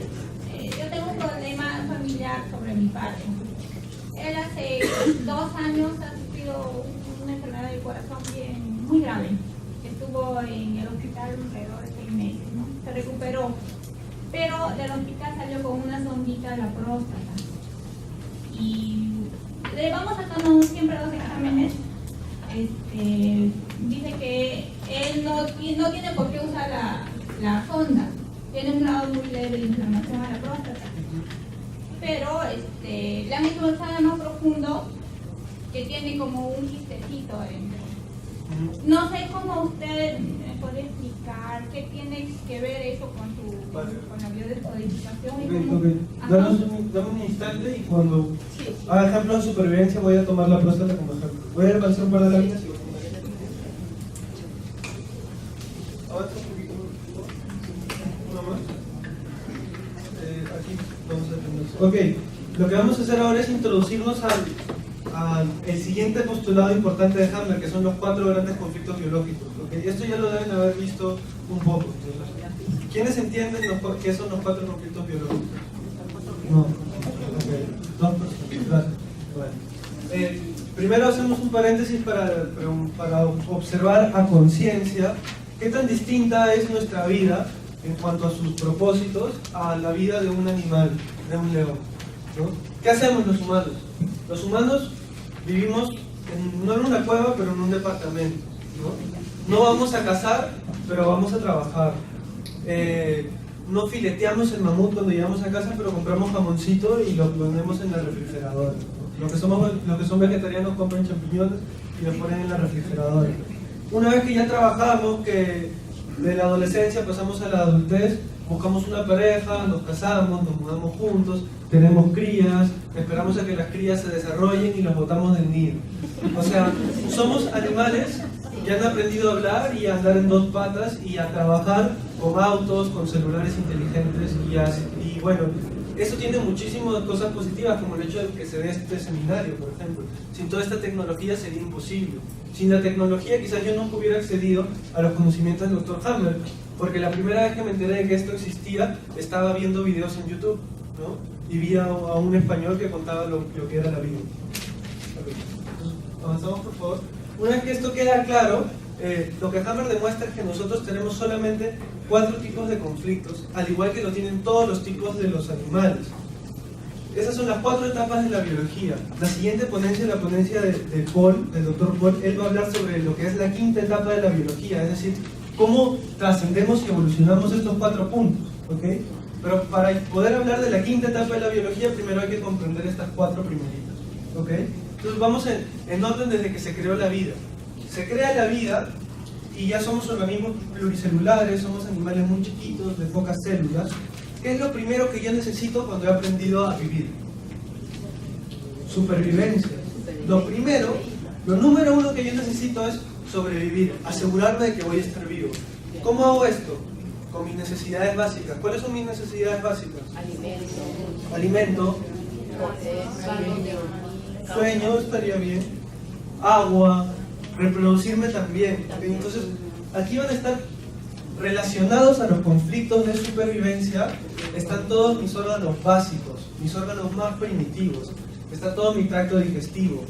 yo tengo un problema familiar sobre mi padre. Él hace 2 años ha sufrido una enfermedad del corazón muy grave. Estuvo en el hospital alrededor de 6 meses, ¿no? Se recuperó, pero del hospital salió con una sondita de la próstata. Y le vamos sacando siempre 2 exámenes. Dice que él no tiene por qué usar la sonda, tiene un grado muy leve de inflamación a la próstata, pero le han hecho un examen más profundo que tiene como un quistecito adentro. No sé cómo usted me puede explicar qué tiene que ver eso con la biodescodificación. Okay. Dame un instante y cuando... Sí. ejemplo de supervivencia, voy a tomar la próstata como ejemplo. Voy a avanzar un par de láminas y voy a tomar esta. Avanza un poquito más. Una más. Aquí vamos a tener. Ok, lo que vamos a hacer ahora es introducirnos al siguiente postulado importante de Hammer, que son los 4 grandes conflictos biológicos. ¿Okay? Esto ya lo deben haber visto un poco. Entonces, ¿quiénes entienden qué son los 4 conflictos biológicos? No. Okay. 2 personas. Gracias. Bueno. Primero hacemos un paréntesis para observar a conciencia qué tan distinta es nuestra vida en cuanto a sus propósitos a la vida de un animal, de un león, ¿no? ¿Qué hacemos los humanos? Los humanos vivimos no en una cueva, pero en un departamento, ¿no? No vamos a cazar, pero vamos a trabajar. No fileteamos el mamut cuando llegamos a casa, pero compramos jamoncito y lo ponemos en la refrigeradora, ¿no? Los que son vegetarianos compran champiñones y los ponen en la refrigeradora. Una vez que ya trabajamos, que de la adolescencia pasamos a la adultez, buscamos una pareja, nos casamos, nos mudamos juntos, tenemos crías, esperamos a que las crías se desarrollen y los botamos del nido. O sea, somos animales que han aprendido a hablar y a andar en 2 patas y a trabajar con autos, con celulares inteligentes y bueno, eso tiene muchísimas cosas positivas, como el hecho de que se dé este seminario, por ejemplo. Sin toda esta tecnología sería imposible. Sin la tecnología quizás yo nunca hubiera accedido a los conocimientos del Dr. Hammer, porque la primera vez que me enteré de que esto existía, estaba viendo videos en YouTube, ¿no? Y vi a un español que contaba lo que era la vida. Avanzamos, por favor. Una vez que esto queda claro, lo que Hammer demuestra es que nosotros tenemos solamente 4 tipos de conflictos, al igual que lo tienen todos los tipos de los animales. Esas son las 4 etapas de la biología. La siguiente ponencia es la ponencia del Dr. Paul. Él va a hablar sobre lo que es la 5ª etapa de la biología, es decir, cómo trascendemos y evolucionamos estos 4 puntos, ¿ok? Pero para poder hablar de la 5ª etapa de la biología, primero hay que comprender estas 4 primeritas, ¿ok? Entonces vamos en orden desde que se creó la vida. Se crea la vida y ya somos organismos pluricelulares, somos animales muy chiquitos, de pocas células. ¿Qué es lo primero que yo necesito cuando he aprendido a vivir? Supervivencia. Lo número 1 que yo necesito es sobrevivir, asegurarme de que voy a estar vivo. ¿Cómo hago esto? Con mis necesidades básicas. ¿Cuáles son mis necesidades básicas? Alimento. Sueño, estaría bien. Agua. Reproducirme también. Entonces, aquí van a estar relacionados a los conflictos de supervivencia, están todos mis órganos básicos, mis órganos más primitivos. Está todo mi tracto digestivo,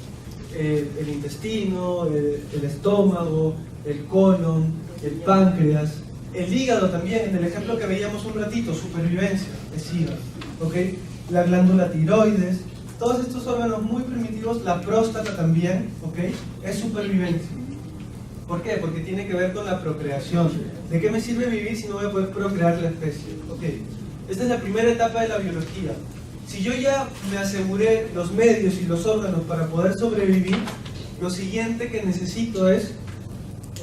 el intestino, el estómago, el colon, el páncreas, el hígado también. En el ejemplo que veíamos un ratito, supervivencia, es hígado, ¿okay? La glándula tiroides, todos estos órganos muy primitivos, la próstata también, ¿okay? Es supervivencia. ¿Por qué? Porque tiene que ver con la procreación. ¿De qué me sirve vivir si no voy a poder procrear la especie? Okay. Esta es la primera etapa de la biología. Si yo ya me aseguré los medios y los órganos para poder sobrevivir, lo siguiente que necesito es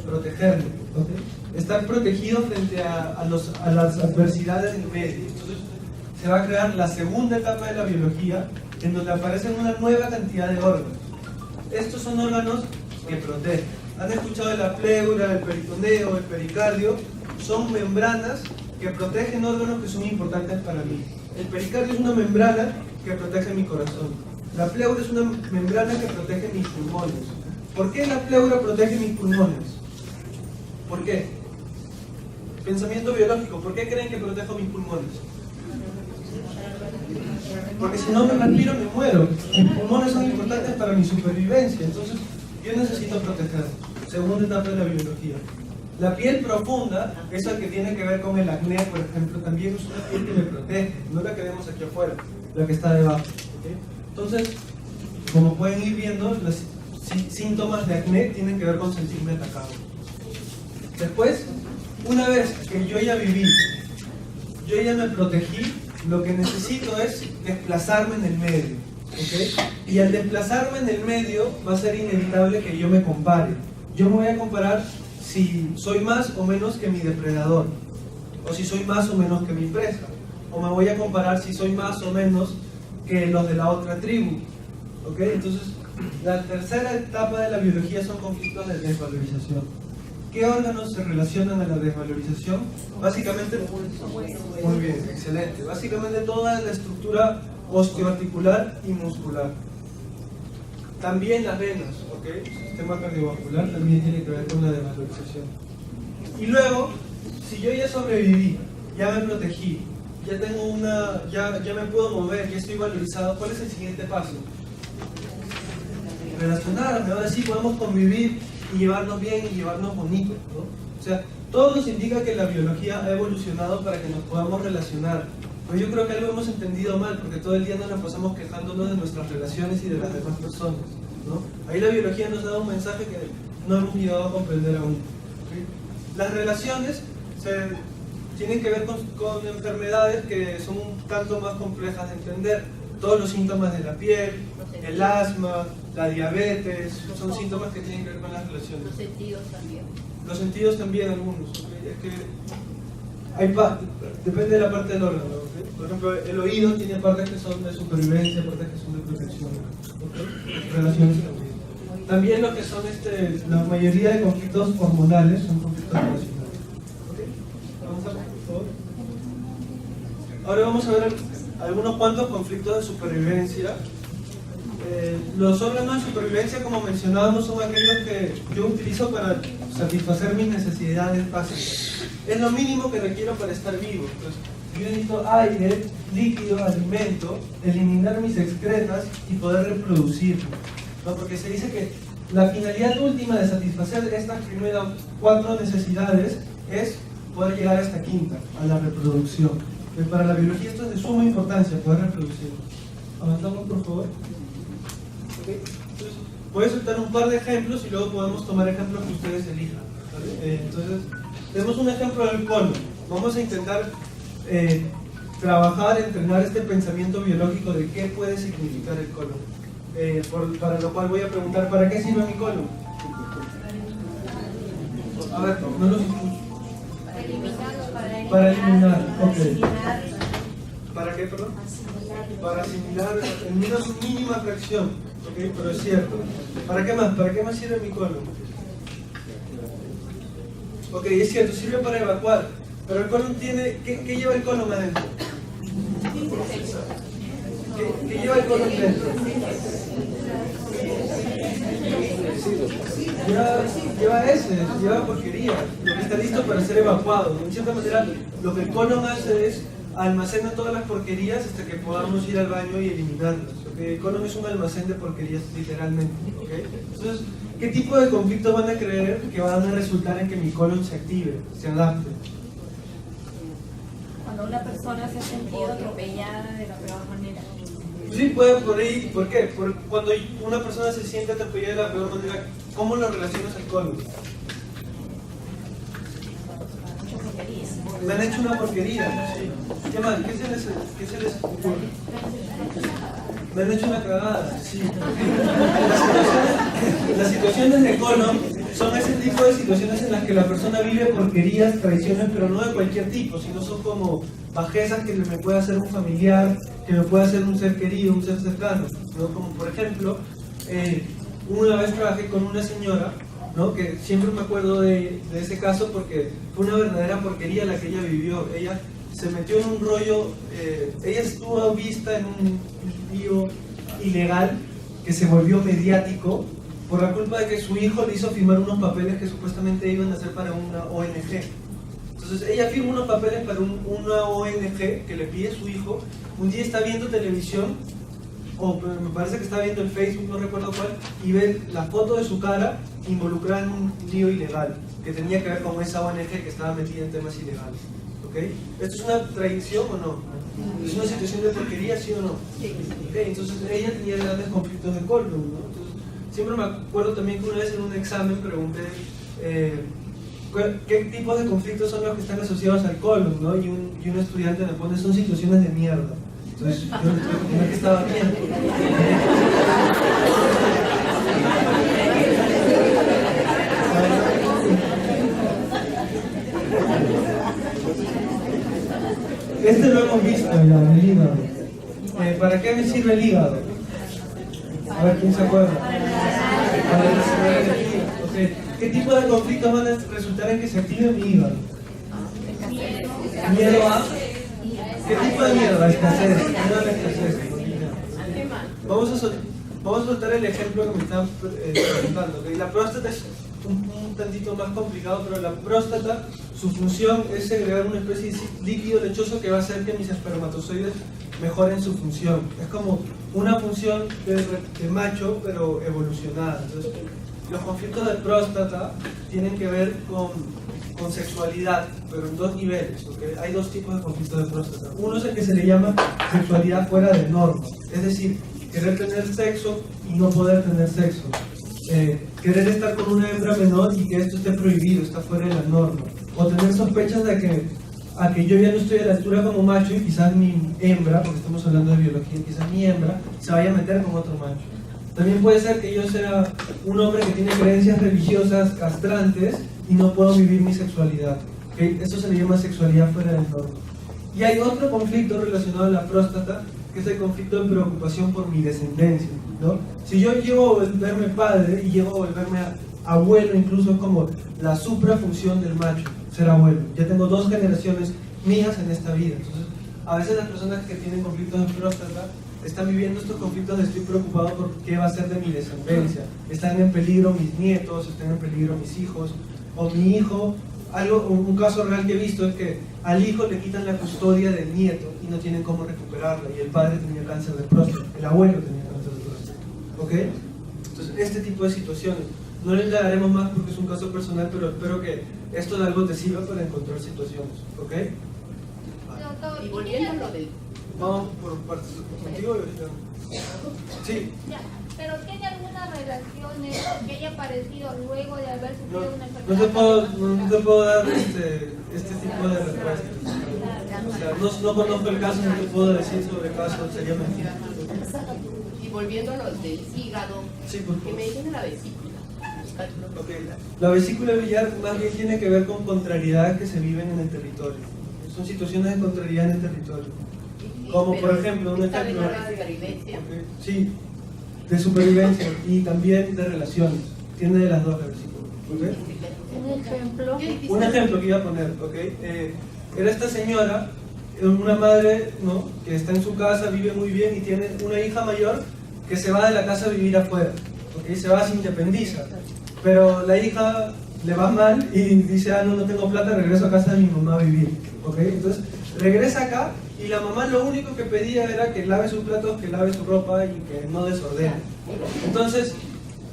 protegerme, ¿okay? Estar protegido frente a las adversidades del medio. Entonces se va a crear la segunda etapa de la biología, en donde aparecen una nueva cantidad de órganos. Estos son órganos que protegen. ¿Han escuchado de la pleura, el peritoneo, el pericardio? Son membranas que protegen órganos que son importantes para mí. El pericardio es una membrana que protege mi corazón. La pleura es una membrana que protege mis pulmones. ¿Por qué la pleura protege mis pulmones? ¿Por qué? Pensamiento biológico. ¿Por qué creen que protejo mis pulmones? Porque si no me respiro me muero. Mis pulmones son importantes para mi supervivencia. Entonces yo necesito proteger. Segunda etapa de la biología. La piel profunda, esa que tiene que ver con el acné, por ejemplo, también es una piel que me protege, no la que vemos aquí afuera, la que está debajo. ¿Okay? Entonces, como pueden ir viendo, los síntomas de acné tienen que ver con sentirme atacado. Después, una vez que yo ya viví, yo ya me protegí, lo que necesito es desplazarme en el medio. ¿Okay? Y al desplazarme en el medio va a ser inevitable que yo me compare. Yo me voy a comparar si soy más o menos que mi depredador, o si soy más o menos que mi presa, o me voy a comparar si soy más o menos que los de la otra tribu, ¿Ok? Entonces, la tercera etapa de la biología son conflictos de desvalorización. ¿Qué órganos se relacionan a la desvalorización? Básicamente, muy bien, excelente. Básicamente toda la estructura osteoarticular y muscular. También las venas, ¿ok? El sistema cardiovascular también tiene que ver con la desvalorización. Y luego, si yo ya sobreviví, ya me protegí, ya tengo ya me puedo mover, ya estoy valorizado, ¿cuál es el siguiente paso? Relacionarme. Ahora sí podemos convivir y llevarnos bien y llevarnos bonito, ¿no? O sea, todo nos indica que la biología ha evolucionado para que nos podamos relacionar. Pero yo creo que algo hemos entendido mal, porque todo el día nos pasamos quejándonos de nuestras relaciones y de las demás personas, ¿no? Ahí la biología nos da un mensaje que no hemos llegado a comprender aún, ¿okay? Las relaciones tienen que ver con enfermedades que son un tanto más complejas de entender. Todos los síntomas de la piel, el asma, la diabetes, son síntomas que tienen que ver con las relaciones. Los sentidos también. Los sentidos también algunos, ¿okay? Es que depende de la parte del órgano, ¿okay? Por ejemplo, el oído tiene partes que son de supervivencia, partes que son de protección, ¿okay? Relaciones también. También lo que son la mayoría de conflictos hormonales son conflictos relacionales, ¿okay? Avanzamos, por favor. Ahora vamos a ver algunos cuantos conflictos de supervivencia. Los órganos de supervivencia, como mencionábamos, son aquellos que yo utilizo para satisfacer mis necesidades básicas. Es lo mínimo que requiero para estar vivo. Entonces, yo necesito aire, líquido, alimento, eliminar mis excretas y poder reproducirme, ¿no? Porque se dice que la finalidad última de satisfacer estas primeras 4 necesidades es poder llegar a esta quinta, a la reproducción. Pero para la biología esto es de suma importancia, poder reproducirnos. Avanzamos, por favor. Okay. Entonces, voy a soltar un par de ejemplos y luego podemos tomar ejemplos que ustedes elijan, ¿vale? Entonces, tenemos un ejemplo del colon. Vamos a intentar trabajar, entrenar este pensamiento biológico de qué puede significar el colon. Para lo cual voy a preguntar, ¿para qué sirve mi colon? A ver, no los escucho. Para eliminar, ok. ¿Para qué, perdón? Para asimilar en una mínima fracción, ¿ok? Pero es cierto. ¿Para qué más? ¿Para qué más sirve mi colon? Ok, es cierto, sirve para evacuar. Pero el colon tiene... ¿Qué lleva el colon adentro? ¿Qué lleva el colon dentro? Lleva heces, lleva porquería, lo que está listo para ser evacuado. En cierta manera, lo que el colon hace es almacena todas las porquerías hasta que podamos ir al baño y eliminarlas. ¿Okay? El colon es un almacén de porquerías, literalmente. ¿Okay? Entonces, ¿qué tipo de conflictos van a creer que van a resultar en que mi colon se active, se adapte? Cuando una persona se ha sentido atropellada de la peor manera. Sí, puede por ahí. ¿Por qué? Cuando una persona se siente atropellada de la peor manera, ¿cómo lo relacionas al colon? Me han hecho una porquería. Sí. ¿Qué más? ¿Qué se les ocurre? Me han hecho una cagada. Sí. Las situaciones de colon son ese tipo de situaciones en las que la persona vive porquerías, traiciones, pero no de cualquier tipo, sino son como bajezas que me puede hacer un familiar, que me puede hacer un ser querido, un ser cercano, ¿no? Como por ejemplo, una vez trabajé con una señora, ¿no? Que siempre me acuerdo de ese caso porque fue una verdadera porquería la que ella vivió. Ella se metió en un rollo, ella estuvo vista en un lío ilegal que se volvió mediático por la culpa de que su hijo le hizo firmar unos papeles que supuestamente iban a ser para una ONG. Entonces ella firma unos papeles para una ONG que le pide a su hijo. Un día está viendo televisión, o me parece que está viendo el Facebook, no recuerdo cuál, y ve la foto de su cara involucrada en un lío ilegal que tenía que ver con esa ONG que estaba metida en temas ilegales. ¿Okay? ¿Esto es una traición o no? ¿Es una situación de porquería, sí o no? Okay, entonces ella tenía grandes conflictos de colon, ¿no? Entonces, siempre me acuerdo también que una vez en un examen pregunté qué tipos de conflictos son los que están asociados al colon, ¿no? Y un estudiante me pone, son situaciones de mierda. Entonces yo no que estaba bien. Este lo hemos visto ya, el hígado. ¿Para qué me sirve el hígado? A ver, ¿quién se acuerda? Para desarrollar energía. Okay. ¿Qué tipo de conflictos van a resultar en que se active mi hígado? Miedo a... ¿Qué tipo de miedo? La escasez. Miedo a la escasez. Vamos a soltar el ejemplo que me estaban preguntando. ¿Okay? La próstata es un tantito más complicado, pero la próstata, su función es segregar una especie de líquido lechoso que va a hacer que mis espermatozoides mejoren su función. Es como una función de macho, pero evolucionada. Entonces, los conflictos de próstata tienen que ver con sexualidad, pero en dos niveles. ¿Okay? Hay dos tipos de conflictos de próstata. Uno es el que se le llama sexualidad fuera de norma, es decir, querer tener sexo y no poder tener sexo. Querer estar con una hembra menor y que esto esté prohibido, está fuera de la norma. O tener sospechas de que yo ya no estoy a la altura como macho y quizás mi hembra, porque estamos hablando de biología, quizás mi hembra se vaya a meter con otro macho. También puede ser que yo sea un hombre que tiene creencias religiosas castrantes y no puedo vivir mi sexualidad. ¿Okay? Eso se le llama sexualidad fuera del norma. Y hay otro conflicto relacionado a la próstata, que es el conflicto de preocupación por mi descendencia, ¿no? Si yo llego a volverme padre y llego a volverme abuelo, incluso es como la suprafunción del macho, ser abuelo. Ya tengo 2 generaciones mías en esta vida. Entonces, a veces las personas que tienen conflictos de próstata están viviendo estos conflictos de estoy preocupado por qué va a ser de mi descendencia. Están en peligro mis nietos, están en peligro mis hijos, o mi hijo. Un caso real que he visto es que al hijo le quitan la custodia del nieto y no tienen cómo recuperarla, y el padre tenía cáncer de próstata, el abuelo tenía cáncer de próstata. ¿Ok? Entonces, este tipo de situaciones no le daremos más porque es un caso personal, pero espero que esto de algo te sirva para encontrar situaciones. ¿Ok? Doctor, Y volviendo a lo del... Vamos por partes contigo y ahorita. Sí. Ya, pero ¿tiene alguna relación que haya aparecido luego de haber No, sufrido una enfermedad? no te puedo dar este tipo de respuestas. O sea, no conozco el caso, no te puedo decir sobre el caso, sería mentira. Y volviendo a lo del hígado, Sí, por que favor. me dicen la vesícula. Okay. La vesícula biliar más bien tiene que ver con contrariedades que se viven en el territorio. Son situaciones de contrariedad en el territorio. Como por ejemplo, un ejemplo. De supervivencia. Okay. Sí, de supervivencia y también de relaciones. Tiene de las dos la vesícula. ¿Okay? Un ejemplo. Un ejemplo que iba a poner, ¿ok? Era esta señora, una madre, ¿no?, que está en su casa, vive muy bien y tiene una hija mayor que se va de la casa a vivir afuera, ¿ok? Se va, se independiza, pero la hija le va mal y dice, no tengo plata, regreso a casa de mi mamá a vivir, ¿ok? Entonces regresa acá y la mamá lo único que pedía era que lave sus platos, que lave su ropa y que no desordene. Entonces,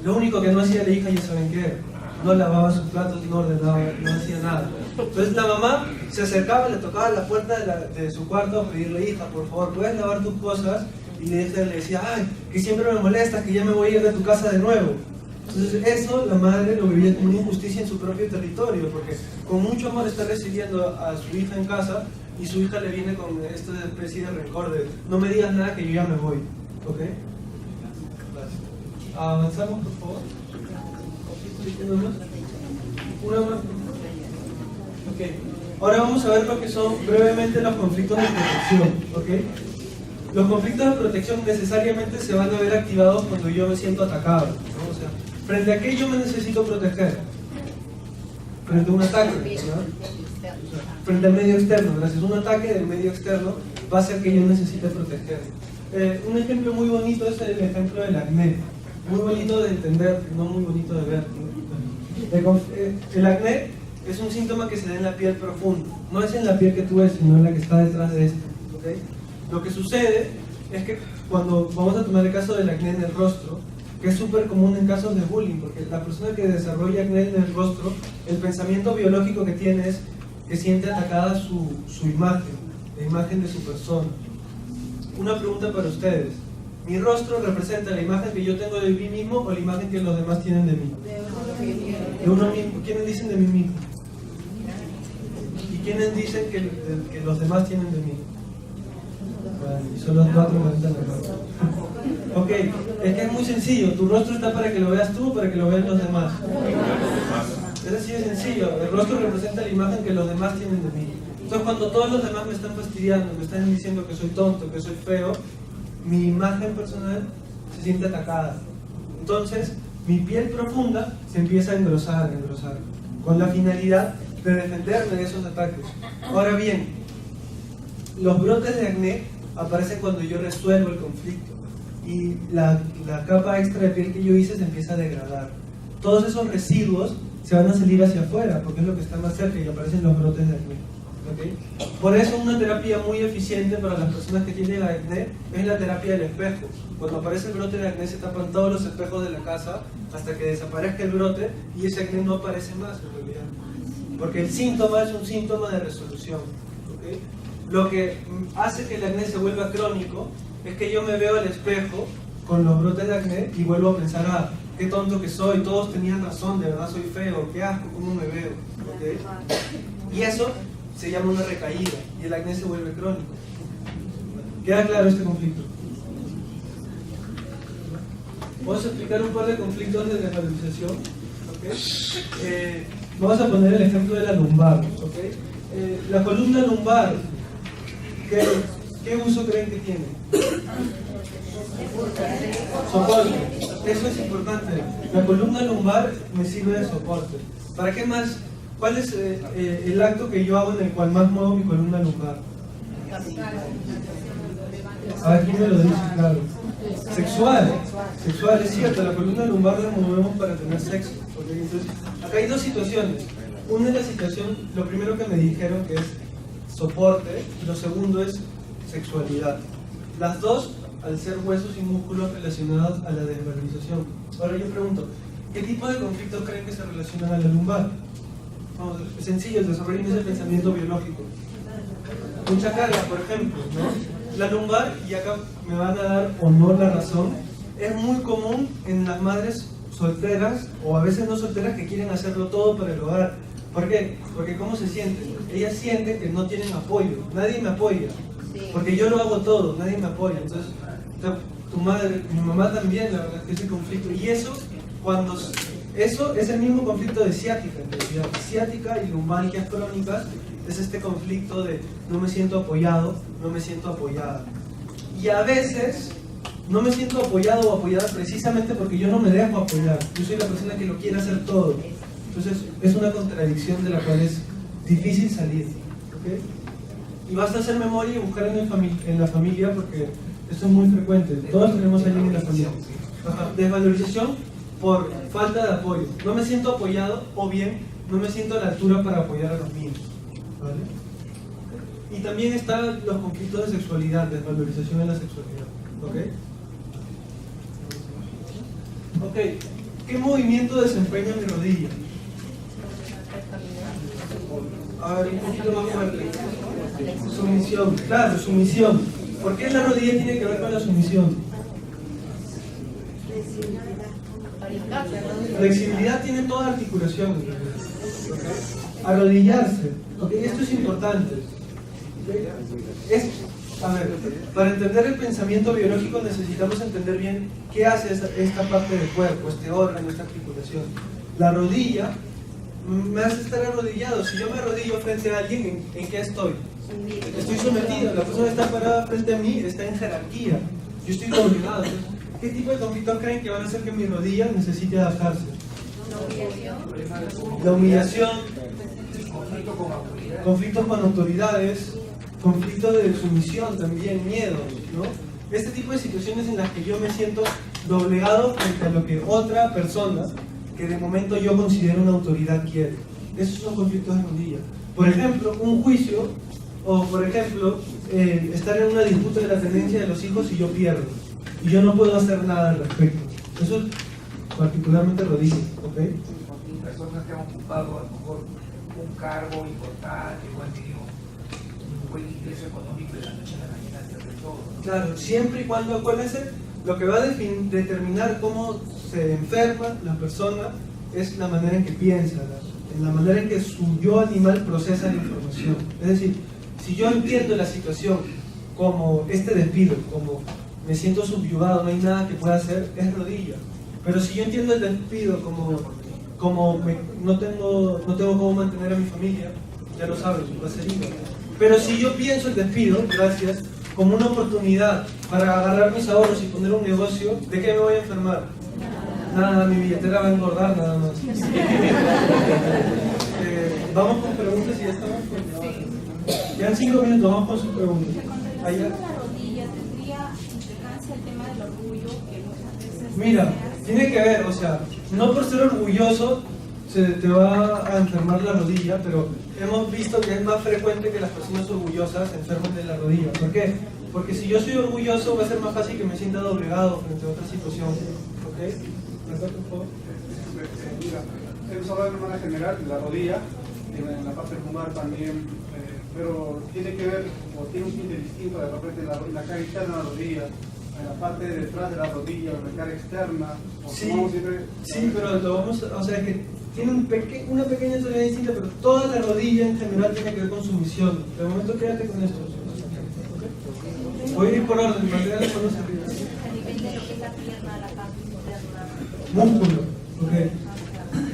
lo único que no hacía la hija, ya saben qué era. No lavaba sus platos, no ordenaba, no hacía nada. Entonces la mamá se acercaba, le tocaba la puerta de su cuarto a pedirle, hija, por favor, ¿puedes lavar tus cosas? Y le decía, ay, que siempre me molestas, que ya me voy a ir de tu casa de nuevo. Entonces eso la madre lo vivía como una injusticia en su propio territorio, porque con mucho amor está recibiendo a su hija en casa y su hija le viene con esta especie de rencor de, no me digas nada que yo ya me voy. ¿Ok? Gracias. Avanzamos, por favor. Una más. Ok. Ahora vamos a ver lo que son brevemente los conflictos de protección. ¿Ok? Los conflictos de protección necesariamente se van a ver activados cuando yo me siento atacado, ¿no? O sea, frente a qué yo me necesito proteger. Frente a un ataque, ¿no? Frente al medio externo. Gracias. Un ataque del medio externo va a ser que yo necesite proteger. Un ejemplo muy bonito es el ejemplo del acné. Muy bonito de entender, no muy bonito de ver. El acné es un síntoma que se da en la piel profunda. No es en la piel que tú ves, sino en la que está detrás de esta. ¿Okay? Lo que sucede es que cuando vamos a tomar el caso del acné en el rostro, que es súper común en casos de bullying, porque la persona que desarrolla acné en el rostro, el pensamiento biológico que tiene es que siente atacada su imagen, la imagen de su persona. Una pregunta para ustedes. ¿Mi rostro representa la imagen que yo tengo de mí mismo o la imagen que los demás tienen de mí? De uno mismo. ¿Quiénes dicen de mí mismo? ¿Y quiénes dicen que los demás tienen de mí? Bueno, y son los 4 que están acá. Ok, es que es muy sencillo. Tu rostro está para que lo veas tú o para que lo vean los demás. Es así de sencillo. El rostro representa la imagen que los demás tienen de mí. Entonces, cuando todos los demás me están fastidiando, me están diciendo que soy tonto, que soy feo, mi imagen personal se siente atacada. Entonces, mi piel profunda se empieza a engrosar, con la finalidad de defenderme de esos ataques. Ahora bien, los brotes de acné aparecen cuando yo resuelvo el conflicto y la capa extra de piel que yo hice se empieza a degradar. Todos esos residuos se van a salir hacia afuera porque es lo que está más cerca y aparecen los brotes de acné. ¿Okay? Por eso una terapia muy eficiente para las personas que tienen acné es la terapia del espejo. Cuando aparece el brote de acné se tapan todos los espejos de la casa hasta que desaparezca el brote y ese acné no aparece más en realidad. Porque el síntoma es un síntoma de resolución. ¿Okay? Lo que hace que el acné se vuelva crónico es que yo me veo al espejo con los brotes de acné y vuelvo a pensar, ah, qué tonto que soy, todos tenían razón, de verdad soy feo, qué asco, cómo me veo. ¿Okay? Y eso se llama una recaída y el acné se vuelve crónico. ¿Queda claro este conflicto? Vamos a explicar un par de conflictos de desvalorización. ¿Okay? Vamos a poner el ejemplo de la lumbar. ¿Okay? La columna lumbar, ¿qué uso creen que tiene? Soporte. Eso es importante. La columna lumbar me sirve de soporte. ¿Para qué más? ¿Cuál es el acto que yo hago en el cual más muevo mi columna lumbar? A ver, ¿quién me lo dice? Claro. Sexual, es cierto, la columna lumbar la movemos para tener sexo. ¿Okay? Entonces, acá hay dos situaciones. Una es la situación, lo primero que me dijeron que es soporte, y lo segundo es sexualidad. Las dos, al ser huesos y músculos relacionados a la desvalorización. Ahora yo pregunto, ¿qué tipo de conflictos creen que se relacionan a la lumbar? Vamos, es sencillo, desarrollen ese pensamiento biológico. Mucha carga, por ejemplo, ¿no? La lumbar, y acá me van a dar o no la razón, es muy común en las madres solteras o a veces no solteras que quieren hacerlo todo para el hogar. ¿Por qué? Porque ¿cómo se sienten? Ellas sienten que no tienen apoyo, nadie me apoya, porque yo lo hago todo, nadie me apoya. Entonces, tu madre, mi mamá también, la verdad, que ese conflicto, y eso es el mismo conflicto de ciática, en realidad. Ciática y lumbalgias crónicas es este conflicto de no me siento apoyado, no me siento apoyada. Y a veces no me siento apoyado o apoyada precisamente porque yo no me dejo apoyar. Yo soy la persona que lo quiere hacer todo. Entonces es una contradicción de la cual es difícil salir. ¿Okay? Y basta hacer memoria y buscar en la familia porque esto es muy frecuente. Todos tenemos a alguien en la familia. Desvalorización por falta de apoyo. No me siento apoyado o bien no me siento a la altura para apoyar a los míos. ¿Vale? Y también están los conflictos de sexualidad, desvalorización en la sexualidad. ¿Ok? ¿Qué movimiento desempeña mi rodilla? A ver, un poquito más fuerte. Sumisión, claro, sumisión. ¿Por qué la rodilla tiene que ver con la sumisión? Flexibilidad tiene toda articulación. ¿Okay? Arrodillarse. ¿Okay? Esto es importante. ¿Okay? A ver, para entender el pensamiento biológico necesitamos entender bien qué hace esta parte del cuerpo, este órgano, esta articulación. La rodilla me hace estar arrodillado. Si yo me arrodillo frente a alguien, ¿en qué estoy? Estoy sometido. La persona que está parada frente a mí está en jerarquía. Yo estoy obligado. ¿Qué tipo de conflictos creen que van a hacer que mi rodilla necesite adaptarse? La humillación, conflictos con autoridades, conflictos de sumisión también, miedo, ¿no? Este tipo de situaciones en las que yo me siento doblegado frente a lo que otra persona, que de momento yo considero una autoridad, quiere. Esos son conflictos de rodilla. Por ejemplo, un juicio, o por ejemplo, estar en una disputa de la tenencia de los hijos y yo pierdo. Y yo no puedo hacer nada al respecto. Eso es particularmente rodilla, ¿ok? Personas que han ocupado a lo mejor un cargo importante, un buen ingreso económico de la noche a la mañana de todo, ¿no? Claro, siempre y cuando, acuérdense, lo que va a determinar cómo se enferma la persona es la manera en que piensa, la manera en que su yo animal procesa la información. Es decir, si yo entiendo la situación como este despido, como me siento subyugado, no hay nada que pueda hacer, es rodilla. Pero si yo entiendo el despido como no tengo cómo mantener a mi familia, ya lo saben, va a ser hígado. Pero si yo pienso el despido, gracias, como una oportunidad para agarrar mis ahorros y poner un negocio, ¿de qué me voy a enfermar? Nada, mi billetera va a engordar nada más. Vamos con preguntas y ya estamos. Quedan 5 minutos, vamos con sus preguntas. Con relación a la rodilla, ¿tendría implicancia el tema del orgullo que muchas veces... Mira, tiene que ver, o sea, no por ser orgulloso se te va a enfermar la rodilla, pero hemos visto que es más frecuente que las personas orgullosas se enfermen de la rodilla. ¿Por qué? Porque si yo soy orgulloso va a ser más fácil que me sienta doblegado frente a otra situación. ¿Ok? Mira, hemos hablado de manera general de la rodilla, en la parte lumbar también, pero tiene que ver, o tiene un tinte distinto de repente la cara externa de la rodilla, en la parte de detrás de la rodilla, o la cara externa. Sí, pero lo vamos a, o sea, que tiene una pequeña tonalidad distinta, pero toda la rodilla en general tiene que ver con su misión. De momento quédate con esto. ¿Okay? Voy a ir por orden, manera de ponerse arriba. A nivel de lo que es la pierna, la parte interna. Músculo, ¿ok?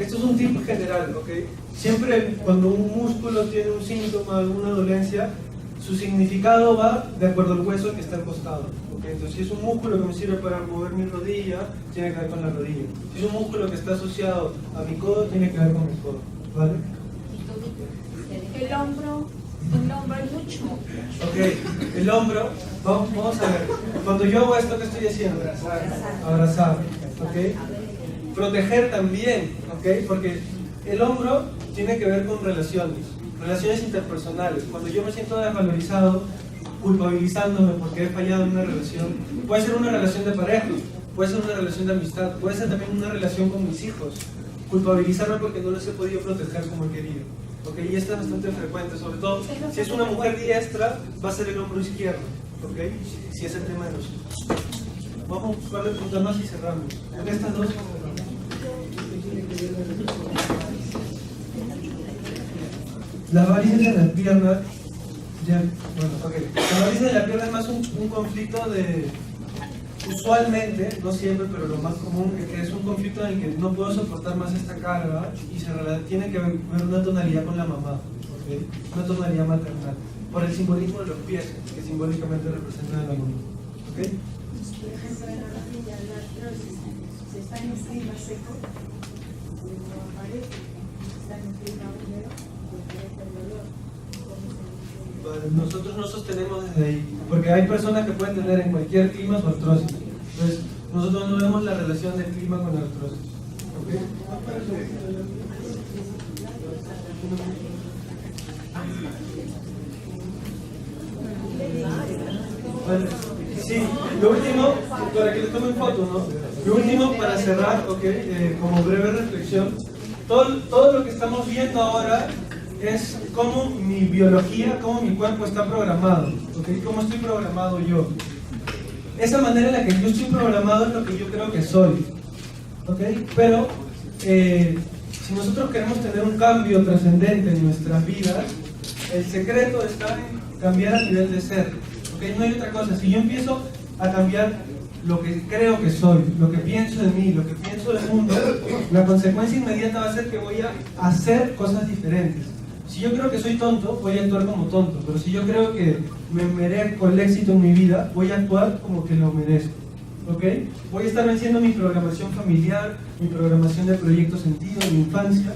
Esto es un tip general, ¿ok? Siempre cuando un músculo tiene un síntoma, alguna dolencia, su significado va de acuerdo al hueso que está al costado. ¿Okay? Entonces, si es un músculo que me sirve para mover mi rodilla, tiene que ver con la rodilla. Si es un músculo que está asociado a mi codo, tiene que ver con mi codo. ¿Vale? El hombro es mucho. Ok, el hombro, vamos a ver. Cuando yo hago esto, ¿qué estoy haciendo? Abrazar. ¿Ok? Proteger también, ¿ok? Porque el hombro tiene que ver con relaciones interpersonales. Cuando yo me siento desvalorizado, culpabilizándome porque he fallado en una relación, puede ser una relación de pareja, puede ser una relación de amistad, puede ser también una relación con mis hijos, culpabilizarme porque no les he podido proteger como he querido. ¿Okay? Y esto es bastante frecuente, sobre todo si es una mujer diestra, va a ser el hombro izquierdo, ¿okay? Si es el tema de los hijos. Vamos a buscar preguntas más y cerramos. Con estas dos las varices en la pierna, ya, bueno, okay. Las varices en la pierna es más un conflicto de, usualmente, no siempre, pero lo más común, que es un conflicto en el que no puedo soportar más esta carga y tiene que ver una tonalidad con la mamá, ¿okay? Una tonalidad maternal, por el simbolismo de los pies, que simbólicamente representan a la mamá. ¿Okay? Por ejemplo, en la rodilla, la artrosis, si está en un clima seco, no aparece, si está en un clima húmedo, aparece el dolor. Nosotros no sostenemos desde ahí, porque hay personas que pueden tener en cualquier clima su artrosis. Entonces, nosotros no vemos la relación del clima con la artrosis. ¿Okay? Vale. Sí, lo último, para que le tomen fotos, ¿no? Lo último para cerrar, como breve reflexión, todo lo que estamos viendo ahora es cómo mi biología, cómo mi cuerpo está programado, ¿okay? Cómo estoy programado yo. Esa manera en la que yo estoy programado es lo que yo creo que soy, ¿okay? Pero si nosotros queremos tener un cambio trascendente en nuestras vidas, el secreto está en cambiar a nivel de ser, ¿okay? No hay otra cosa. Si yo empiezo a cambiar lo que creo que soy, lo que pienso de mí, lo que pienso del mundo, la consecuencia inmediata va a ser que voy a hacer cosas diferentes. Si yo creo que soy tonto, voy a actuar como tonto, pero si yo creo que me merezco el éxito en mi vida, voy a actuar como que lo merezco, ¿ok? Voy a estar venciendo mi programación familiar, mi programación de proyecto sentido, mi infancia,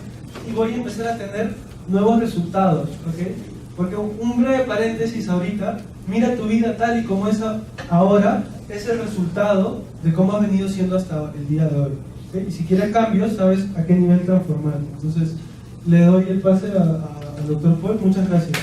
y voy a empezar a tener nuevos resultados, ¿ok? Porque un breve paréntesis ahorita, mira tu vida tal y como es ahora, es el resultado de cómo ha venido siendo hasta el día de hoy, ¿okay? Y si quieres cambios, sabes a qué nivel transformar. Entonces, le doy el pase al doctor Paul. Muchas gracias.